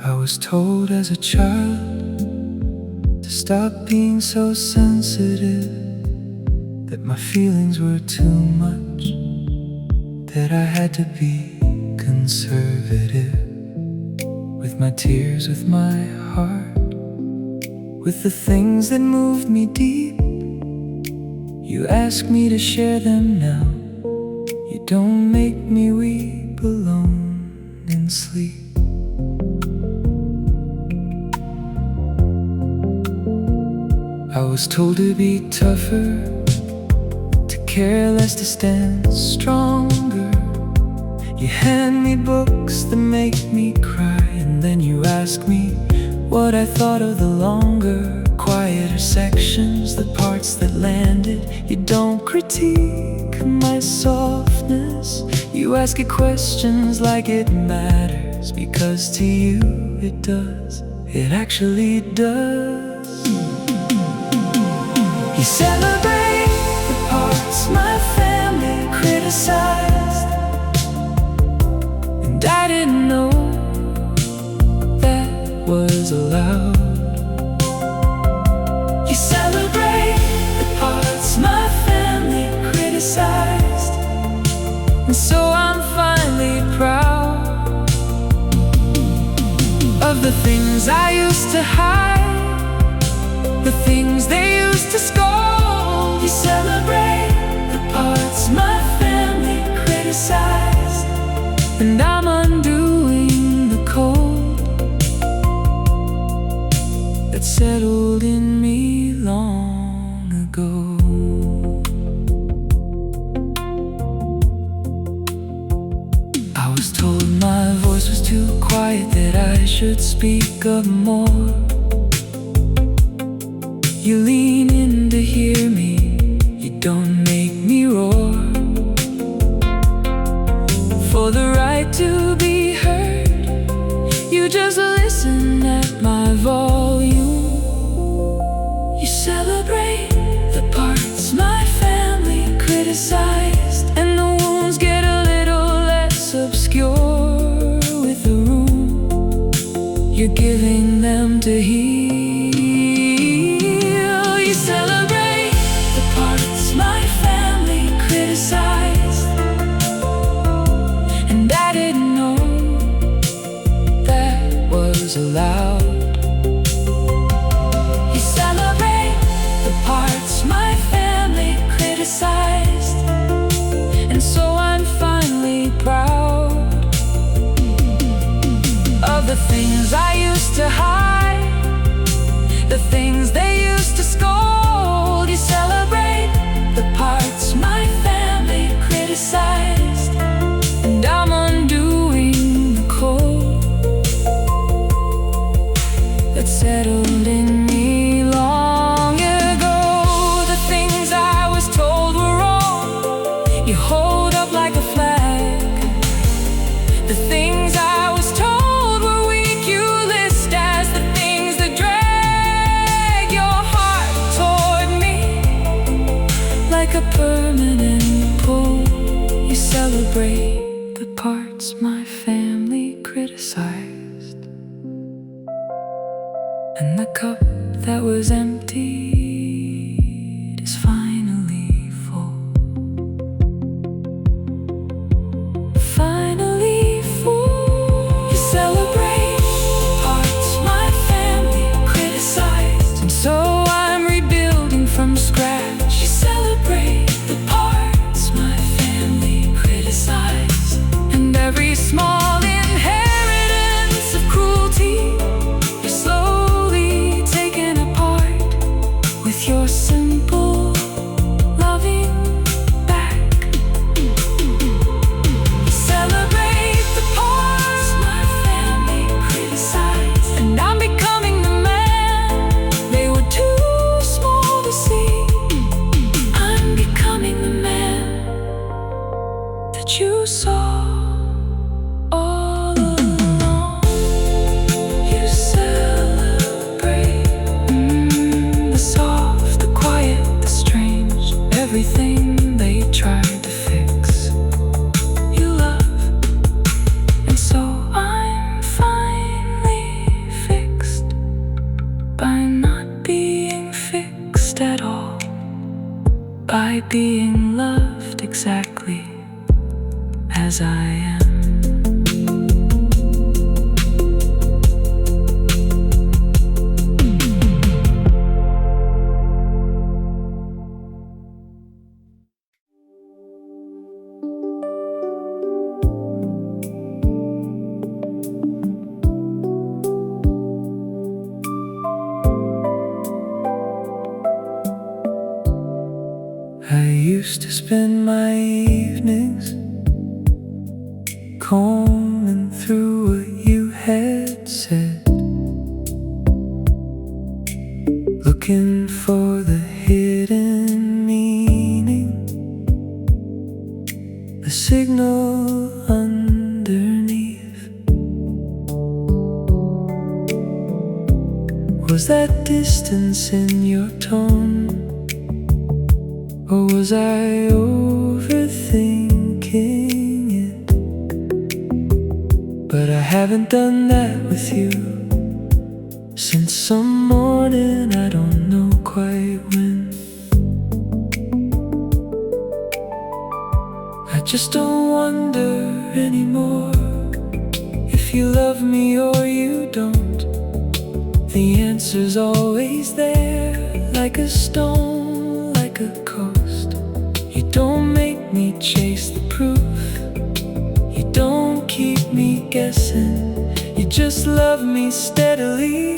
Speaker 1: I was told as a child to stop being so sensitive, that my feelings were too much, that I had to be conservative with my tears, with my heart, with the things that moved me deep. You ask me to share them now. You don't make me weep alone in sleep. I was told to be tougher, to care less, to stand stronger. You hand me books that make me cry, and then you ask me what I thought of the longer, quieter sections, the parts that landed. You don't critique my softness. You ask it questions like it matters, because to you it does. It actually does. You celebrate the parts my family criticized, and I didn't know that was allowed. You celebrate the parts my family criticized, and so I'm finally proud of the things I used to hide, the things they used to scold. You celebrate the parts my family criticized, and I'm undoing the cold that settled in me long ago. I was told my voice was too quiet, that I should speak up more. You lean in to hear me, you don't make me roar. For the right to be heard, you just listen at my volume. You celebrate the parts my family criticized, and the wounds get a little less obscure with the room you're giving them to heal. Celebrate the parts my family criticized, and I didn't know that was allowed. You celebrate the parts my family criticized, and so I'm finally proud of the things I used to hide, the things they used to scold. You celebrate the parts my family criticized, and I'm undoing the cold that settled in me long ago. The things I was told were wrong, you hold up like a flag. The things I was told were weak, you list as the things that drag your heart toward me like a permanent pull. You celebrate the parts my family criticized, and the cup that was emptied is finally full. Finally full. You celebrate the parts my family criticized, and so I'm rebuilding from scratch. You celebrate everything they tried to fix. You love, and so I'm finally fixed by not being fixed at all, by being loved exactly as I am. I used to spend my evenings combing through what you had said, looking for the hidden meaning, the signal underneath. Was that distance in your tone? Or was I overthinking it? But I haven't done that with you since some morning, I don't know quite when. I just don't wonder anymore if you love me or you don't. The answer's always there, like a stone, like a coast. You don't make me chase the proof, you don't keep me guessing. You just love me steadily,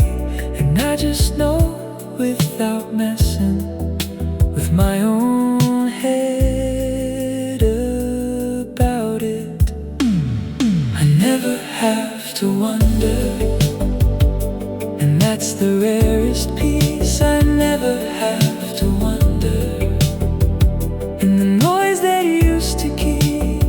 Speaker 1: and I just know without messing with my own head about it. I never have to wonder, and that's the rarest piece. I never have to wonder. And the noise that used to keep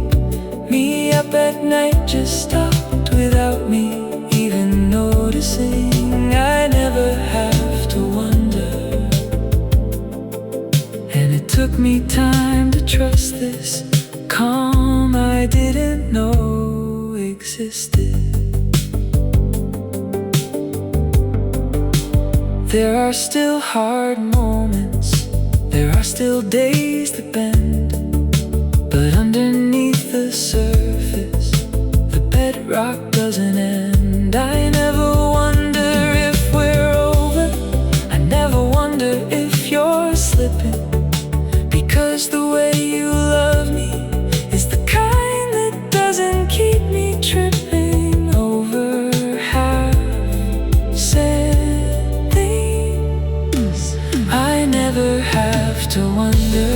Speaker 1: me up at night just stopped without me even noticing. I never have to wonder. And it took me time to trust this calm I didn't know existed. There are still hard moments, there are still days that bend, but underneath the surface, the bedrock doesn't end. I never wonder if we're over, I never wonder if you're slipping, because the way you love me is the kind that doesn't keep me tripping over half-said. I never have to wonder,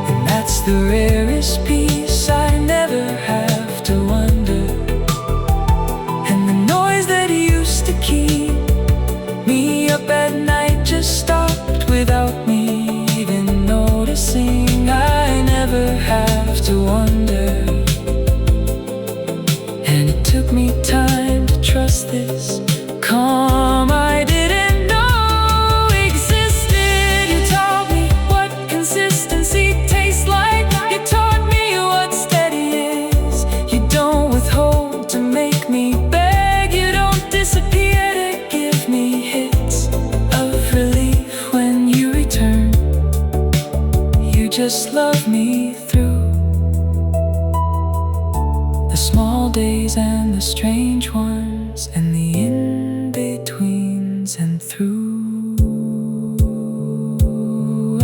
Speaker 1: and that's the rarest piece. I never have to wonder. And the noise that used to keep me up at night just stopped without me even noticing. I never have to wonder. And it took me time to trust this calm I didn't just love me through the small days and the strange ones and the in-betweens, and through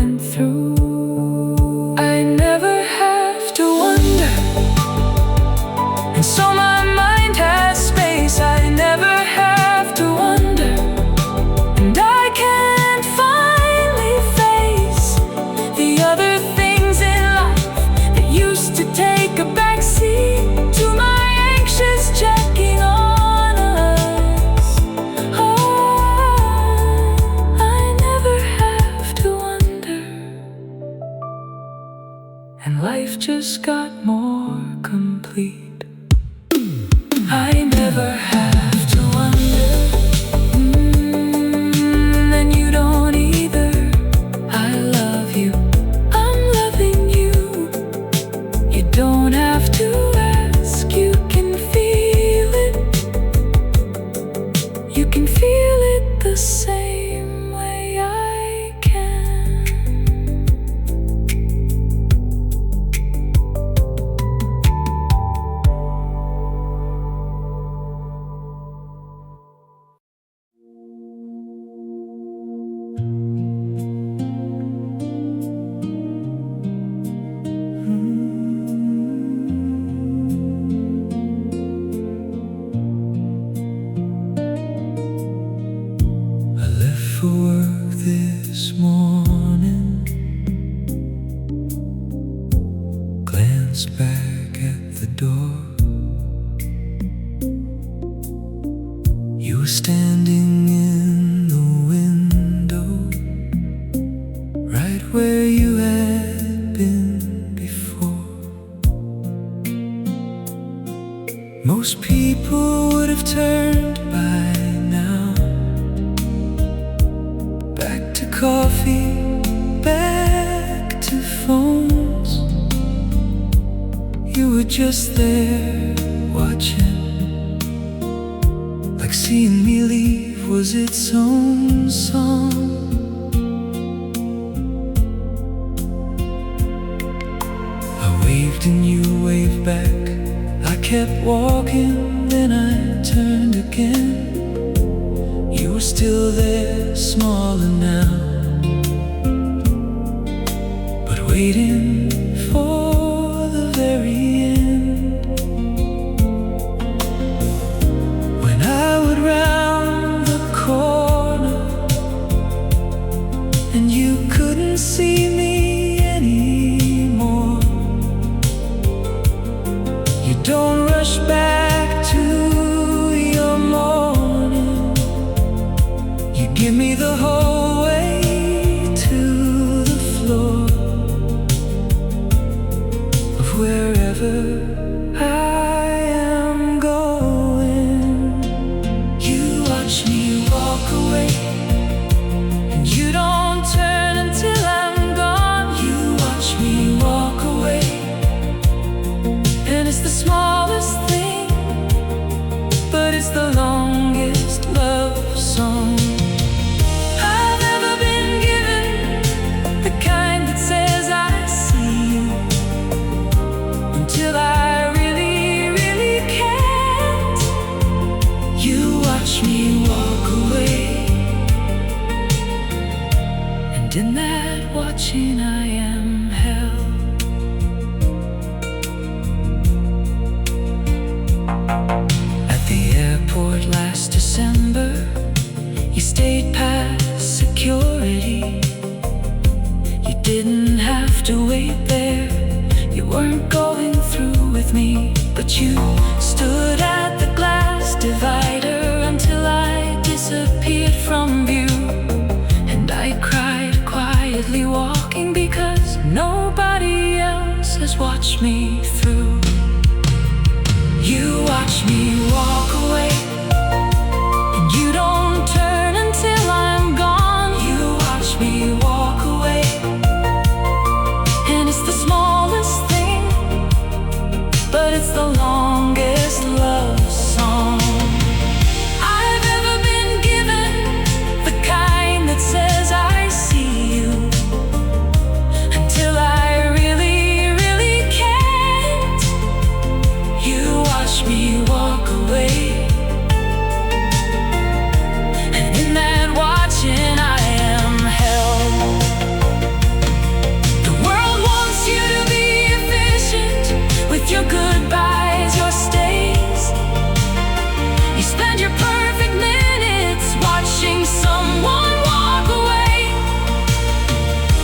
Speaker 1: and through. I never have to wonder, and so my mind has space. I never have to wonder, and I can finally face the other take a backseat to my anxious checking on us. Oh, I never have to wonder, and life just got more complete. I never have to wonder, and you don't either. I love you. where you had been before. Most people would have turned by now, back to coffee, back to phones. You were just there watching, like seeing me leave was its own song. I waved and you waved back. I kept walking, then I turned again. You were still there, smaller now, but waiting for the very end. When I would round the corner and you couldn't see me anymore, you don't rush back to your morning. You give me the whole way to the floor of wherever I am going. You watch me walk away, and you don't turn until I'm gone. You watch me walk away, and it's the smallest thing, but it's the longest love song I've ever been given, the kind that says I see you until I really, really can't. You watch me walk away, and in that watching I am held. At the airport last December, you stayed past security. You didn't have to wait there. You weren't going through with me, but you stood at the glass divider until I disappeared from view. And I cried quietly walking because nobody else has watched me through. You watch me walk away, and you don't turn until I'm gone. You watch me walk away, and it's the smallest thing, but it's the longest love song I've ever been given, the kind that says I see you until I really, really can't. You watch me walk away, and in that watching I am held. The world wants you to be efficient with your goodbyes, your stays. You spend your perfect minutes watching someone walk away,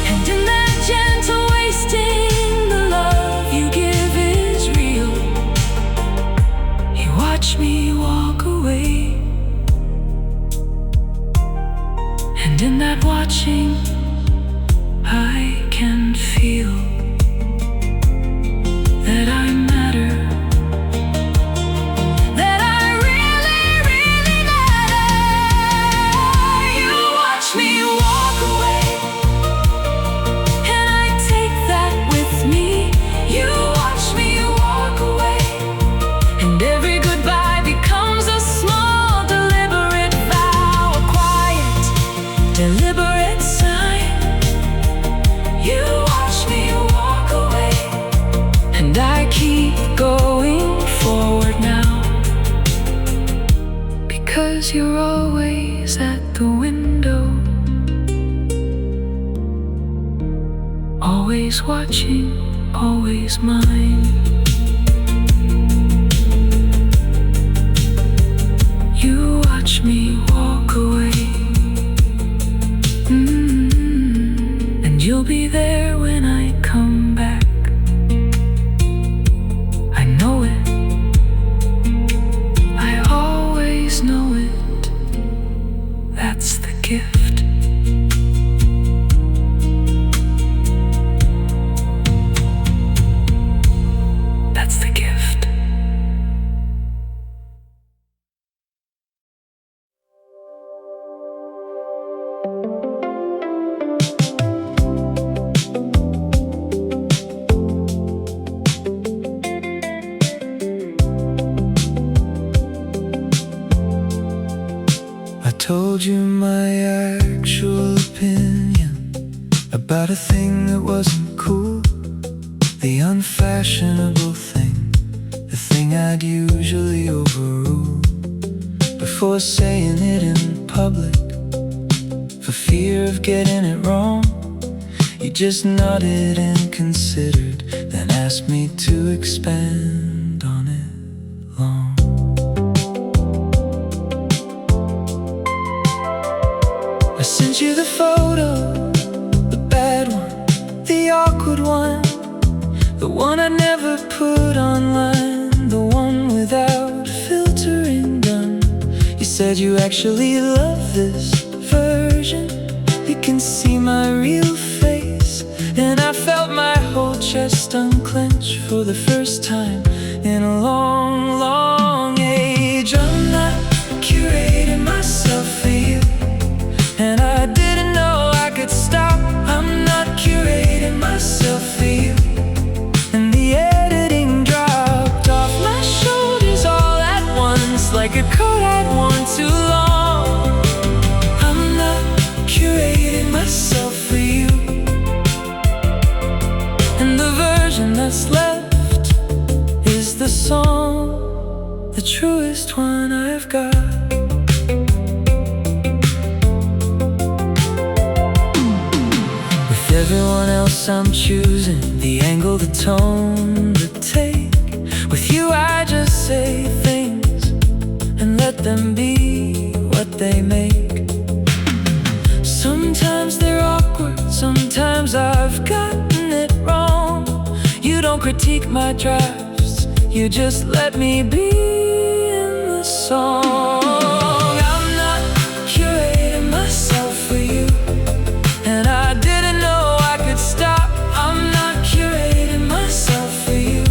Speaker 1: and in that gentle wasting, the love you give is real. You watch me walk away, and in that watching I can feel that I matter, that I really, really matter. You watch me walk away, and I take that with me. You watch me walk away, and every goodbye becomes a small, deliberate vow, a quiet, deliberate sign. You watch me walk away, and I keep going forward now, because you're always at the window, always watching, always mine. You watch me walk away, and you'll be there when I come back. I know it, I always know it. That's the gift. got a thing that wasn't cool, the unfashionable thing, the thing I'd usually overrule before saying it in public, for fear of getting it wrong. You just nodded and considered, then asked me to expand on it long. I sent you the photo, the bad one, the awkward one, the one I never put online, the one without filtering done. You said you actually love this version, you can see my real face. And I felt my whole chest unclench for the first time in a long, long age. I'm not curating myself for you, and I didn't know I could stop. I'm not curating myself for you, and the editing dropped off my shoulders all at once, like a coat I'd worn too long. I'm not curating myself for you, and the version that's left is the song, the truest one I've got. With everyone else I'm choosing the angle, the tone, the take. With you I just say things and let them be what they make. Sometimes they're awkward, sometimes I've gotten it wrong. You don't critique my drafts, you just let me be in the song. I'm not curating myself for you, and I didn't know I could stop. I'm not curating myself for you,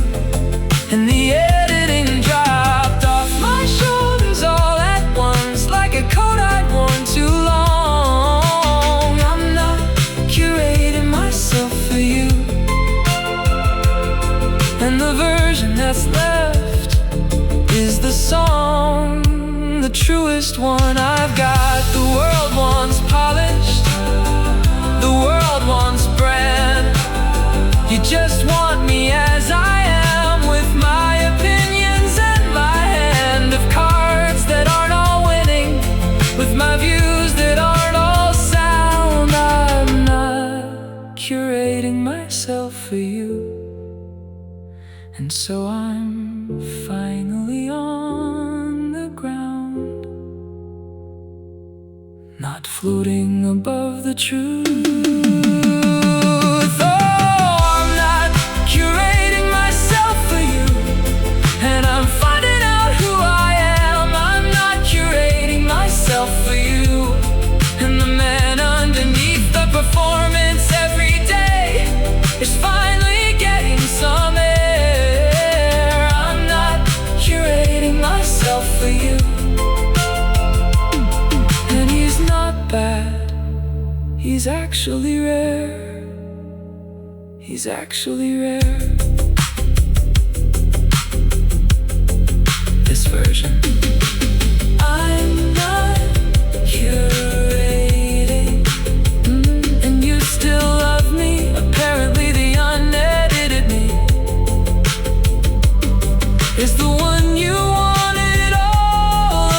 Speaker 1: and the editing dropped off my shoulders all at once, like a coat I'd worn too long. I'm not curating myself for you, and the version that's left is the song, the truest one I've got. The world wants polished, the world wants brand. You just want me as I am, with my opinions and my hand of cards that aren't all winning, with my views that aren't all sound. I'm not curating myself for you, and so I'm finally on the ground, not floating above the truth. Oh, I'm not curating myself for you, and I'm finding out who I am. I'm not curating myself for you, and the man underneath the performance every day is finally getting some air. I'm not curating myself for you, and he's not bad, he's actually rare. He's actually rare. This version. I'm not curating, and you still love me. Apparently the unedited me is the one you wanted all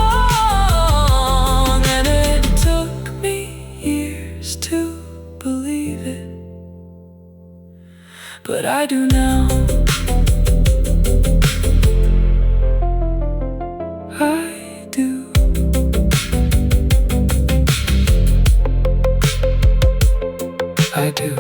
Speaker 1: along, and it took me years to believe it, but I do now. I do. I do.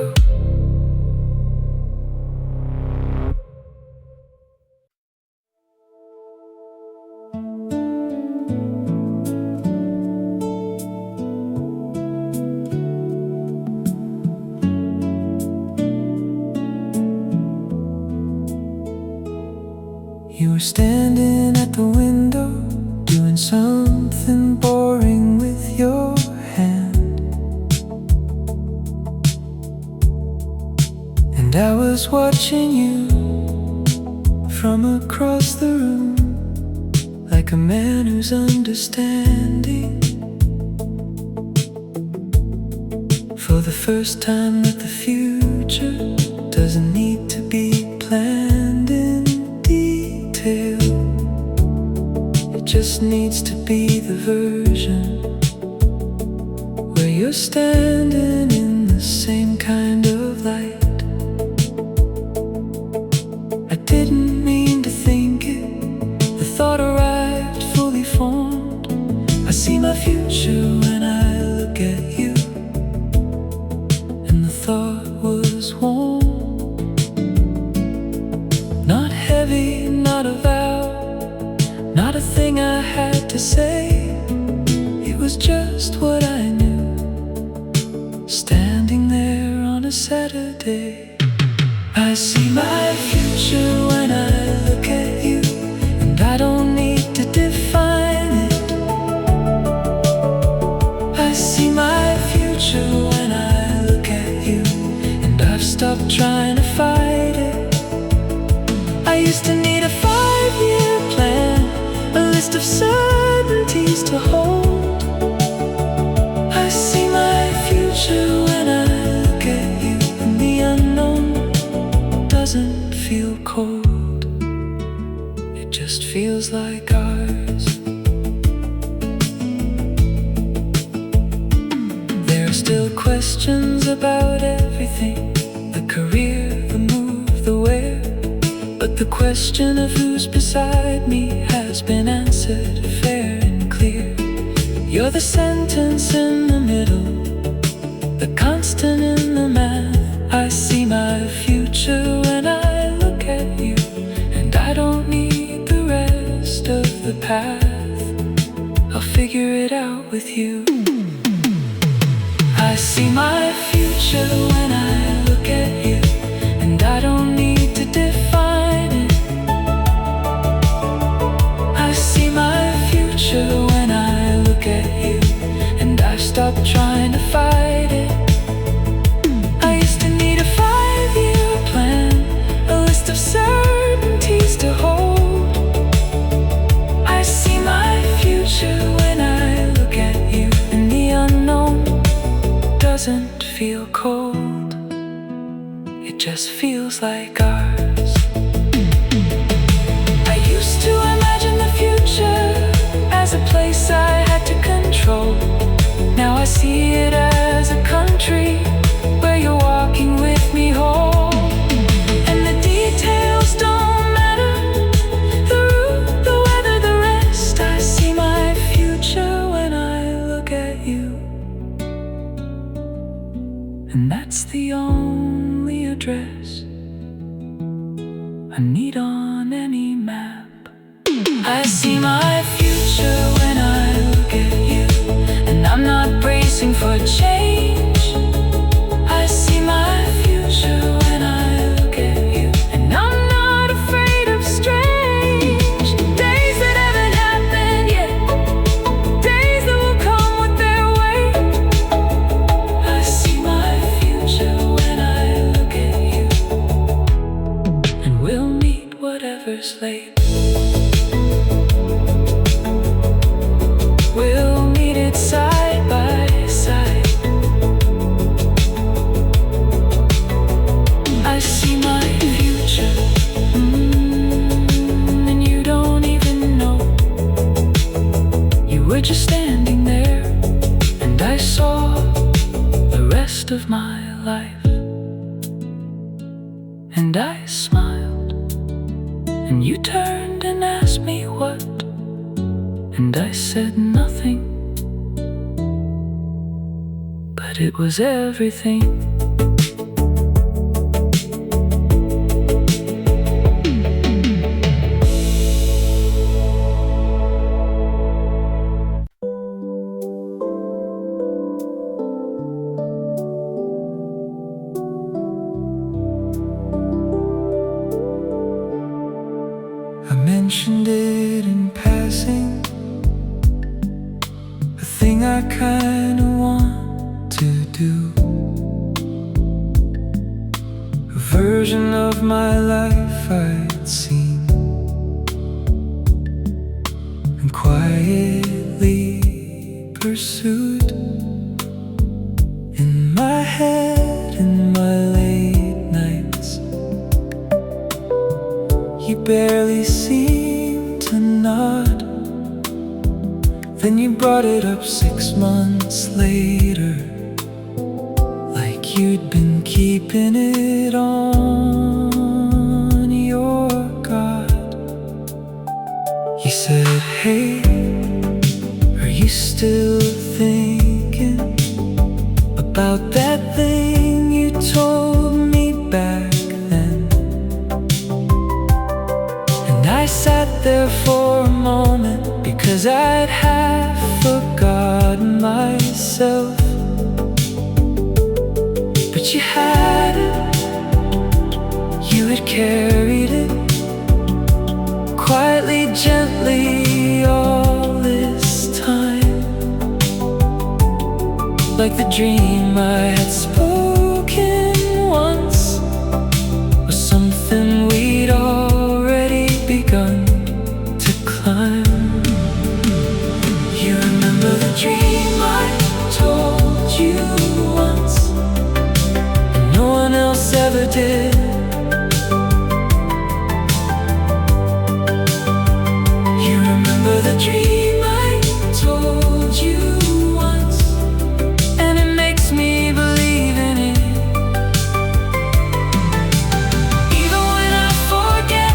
Speaker 1: You were standing at the window, doing something boring with your hand, and I was watching you from across the room, like a man who's understanding. for the first time that the future doesn't need to be planned in detail. It just needs to be the version where you're standing in the same kind of light. I didn't mean to think it, the thought arrived fully formed. I see my future when I look at you, and the thought was warm. Not heavy, not a vow, not a thing I had to say. It was just what I knew, standing there on a Saturday. I see my future when I look at you, and I don't need to define it. I see my future when I look at you, and I've stopped trying to fight it. I used to need a 5-year plan, a list of certainties to hold. I see my future when I look at you, and the unknown doesn't feel cold. It just feels like ours. There are still questions about everything, the career, the move, the where. But the question of who's beside me has been answered fair and clear. You're the sentence in the middle, the constant in the math. I see my future when I look at you, and I don't need the rest of the path. I'll figure it out with you. I see my future when I look at you, and I don't need to define it. I see my future when I look at you, and I've stopped trying to fight it. I used to need a 5-year plan, a list of certainties to hold. I see my future when I look at you, and the unknown doesn't feel cold. It just feels like ours. I used to imagine the future as a place I had to control. Now I see it as a country where you're walking with me home. And the details don't matter, the route, the weather, the rest. I see my future when I look at you, and that's the only address I need on any map. I see my future when I look at you, and I'm not bracing for change. I see my future when I look at you, and I'm not afraid of strange days that haven't happened yet, days that will come with their weight. I see my future when I look at you, and we'll meet whatever's late. We'll meet it side by side. I see my future, and you don't even know. You were just standing there, and I saw the rest of my life. And I smiled, and you turned and asked me what, and I said nothing, but it was everything. I mentioned it in passing, a thing I kinda want to do, a version of my life I'd seen and quietly pursued. In my barely seemed to nod. Then you brought it up 6 months later, like you'd been keeping it on your guard. You said, hey, are you still thinking about that thing you told me back then? And I sat there for a moment, because I'd half forgotten myself. But you had it, you had carried it quietly, gently all this time, like the dream I had spoken once was something we'd already begun to climb. You remember the dream I told you once, and no one else ever did. You remember the dream I told you once, and it makes me believe in it. Even when I forget,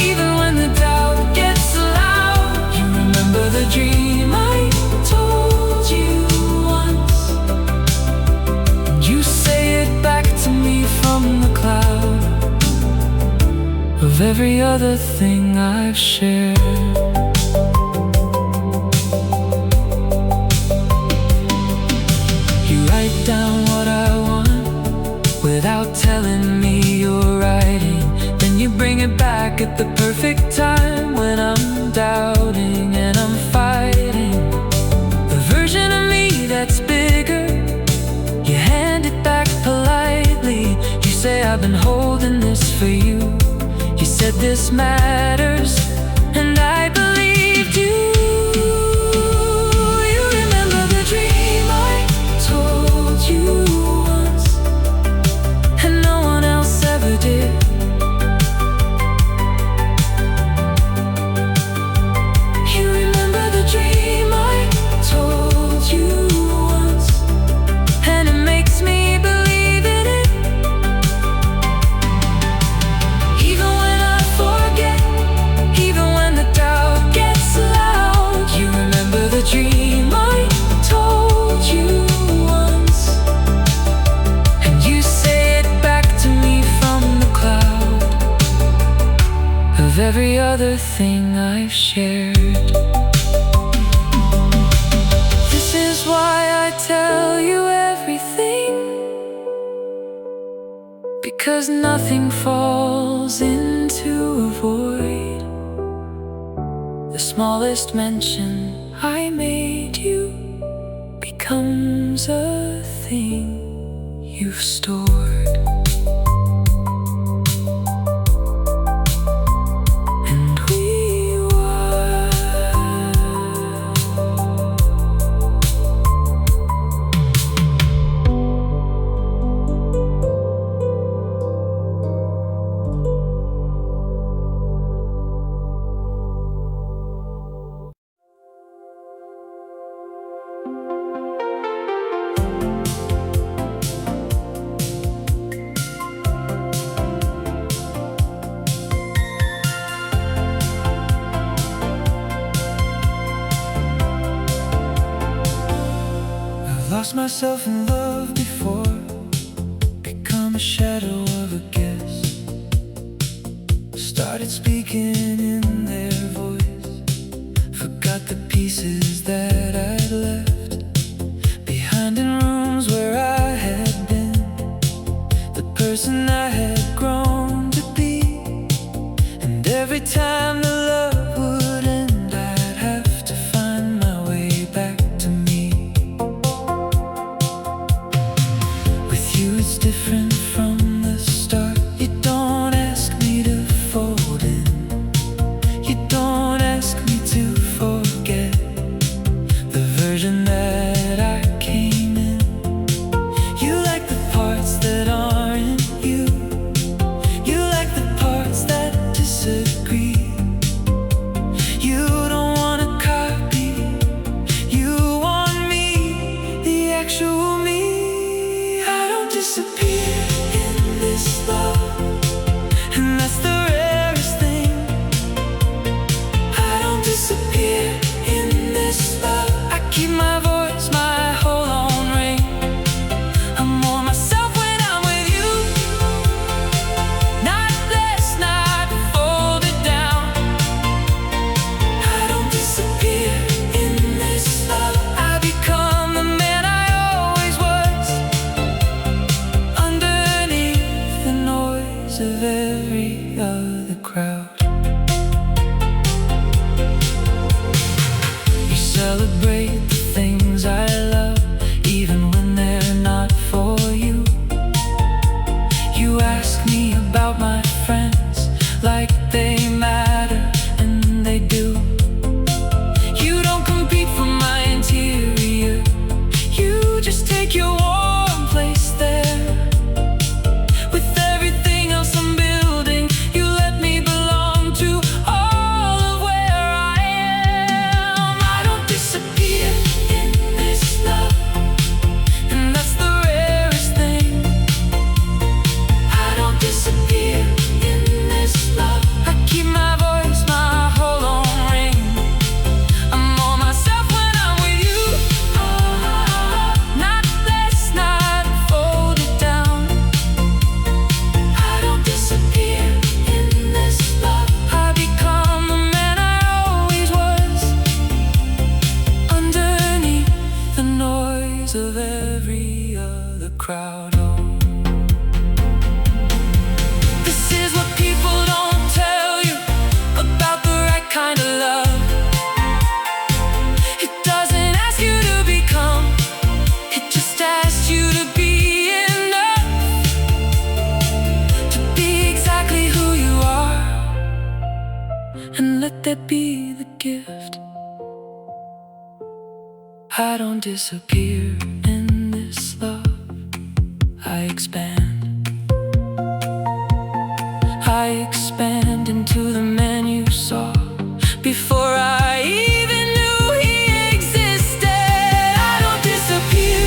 Speaker 1: even when the doubt gets loud, you remember the dream I told you once, and you say it back to me from the cloud of every other thing I've shared. You write down what I want without telling me you're writing. Then you bring it back at the perfect time, when I'm doubting and I'm fighting the version of me that's bigger. You hand it back politely. You say, I've been holding this for you. You said this matters, and I believed you. You remember the dream I told you once, and no one else ever did. You remember the dream I told you once, and it makes me believe in it. Even when I forget, even when the doubt gets loud, you remember the dream I told you once, and you say it back to me from the cloud of every other thing I've shared. This is why I tell you everything, because nothing falls into a void. The smallest mention I made you becomes a thing you've stored. And we lost myself in love before, become a shadow of a guess. Started speaking in their voice, forgot the pieces that I'd left behind in rooms where I had been, the person I had grown to be. And every time the love would end, I'd have to find my way back to me. With you it's different from the start. You don't ask me to fold in, you don't ask me to forget the version that I came in. You like the parts that aren't you, you like the parts that disappear. disappear in this love, and that's the rarest thing. I don't disappear in this love. I keep my voice, my whole own ring. I'm more myself when I'm with you. Not less, not folded down. I don't disappear in this love. I become the man I always was, underneath the noise of every other crowd. You celebrate the things I love, even when they're not for you. You ask me about my friends like they matter, and they do. You don't compete for my interior, you just take your warm place there. With everything else I'm building, you let me belong to all of where I am. I don't disappear in this love, and that's the rarest thing. I don't disappear in this love. I keep my voice, my whole own ring. I'm more myself when I'm with you. Not less, not folded down. I don't disappear in this love. I become the man I always was, underneath the noise of every other crowd. Oh, this is what people don't tell you about the right kind of love. It doesn't ask you to become, it just asks you to be enough, to be exactly who you are, and let that be the gift. I don't disappear in this love, I expand. I expand into the man you saw before I even knew he existed. I don't disappear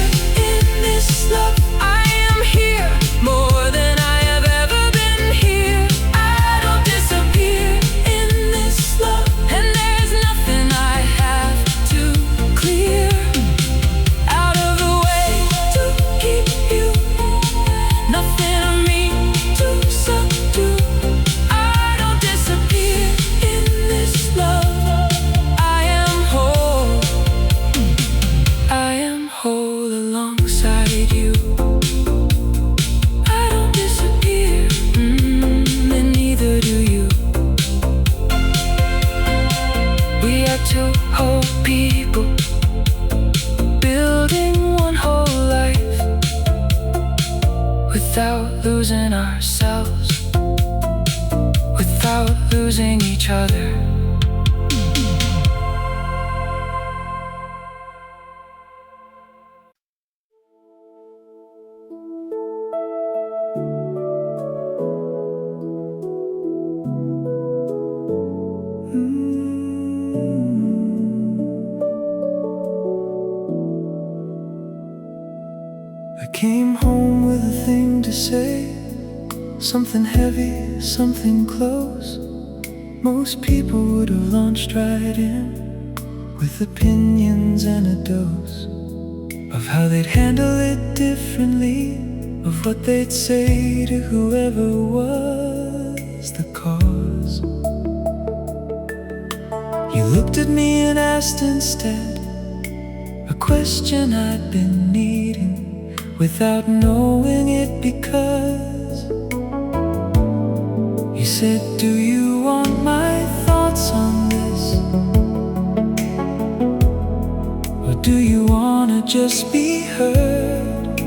Speaker 1: in this love. I am here more than I have ever been here. I don't disappear in this love, and there's nothing I have to clear out of the way to keep you. Nothing of me to subdue. I don't disappear in this love. I am whole. I am whole alongside you. I don't disappear, and neither do you. We are two whole people, building one whole life, without losing ourselves, without losing each other. I came home with a thing to say, something heavy, something close. Most people would have launched right in with opinions and a dose of how they'd handle it differently, of what they'd say to whoever was the cause. You looked at me and asked instead a question I'd been needing without knowing it, because you said, do you want my thoughts on this? Or do you wanna just be heard?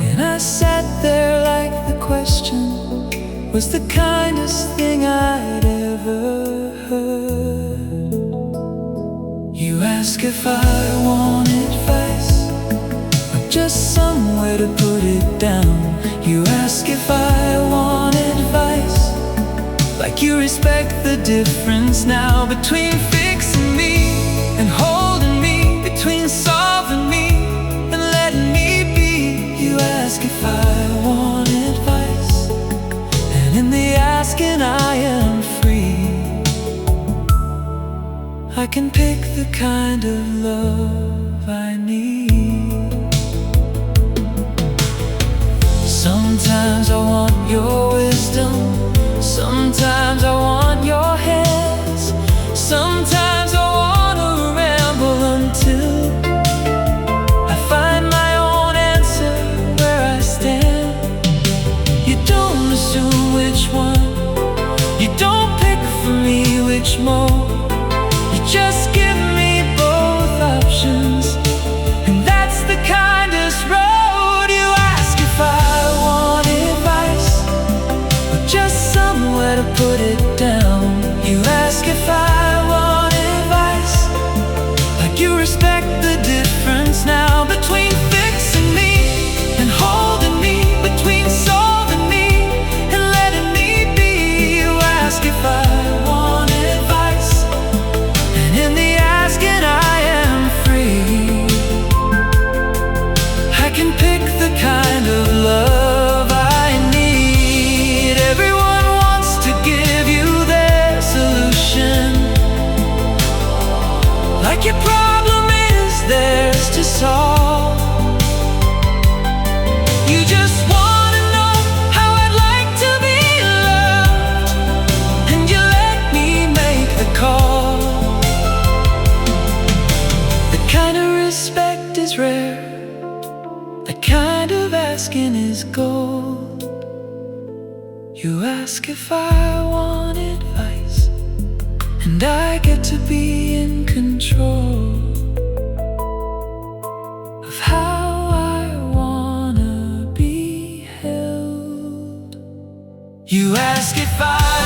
Speaker 1: And I sat there like the question was the kindest thing I'd ever heard. You ask if I want advice, or just somewhere to put it down. You ask if I want advice, like you respect the difference now between fixing me and holding me, between solving me and letting me be ask if I want advice, and in the asking I am free. I can pick the kind of love I need. Sometimes I want your wisdom, sometimes I want your hands, sometimes I wanna ramble until I find my own answer where I stand. You don't assume which one, you don't pick for me which mode. You just give me both options, and that's the kindest road. You ask if I want advice, or just somewhere to put it down. You ask if I want advice, like you respect the difference now between fixing me and holding me, between solving me and letting me be. You ask if I want advice, and in the asking I am free. I can pick the kind of love I need. Everyone wants to give you their solution, like your problem is theirs to solve. You just wanna know how I'd like to be loved, and you let me make the call. The kind of respect is rare, the kind of asking is gold. You ask if I want advice, and I get to be in control of how I wanna be held. You ask if I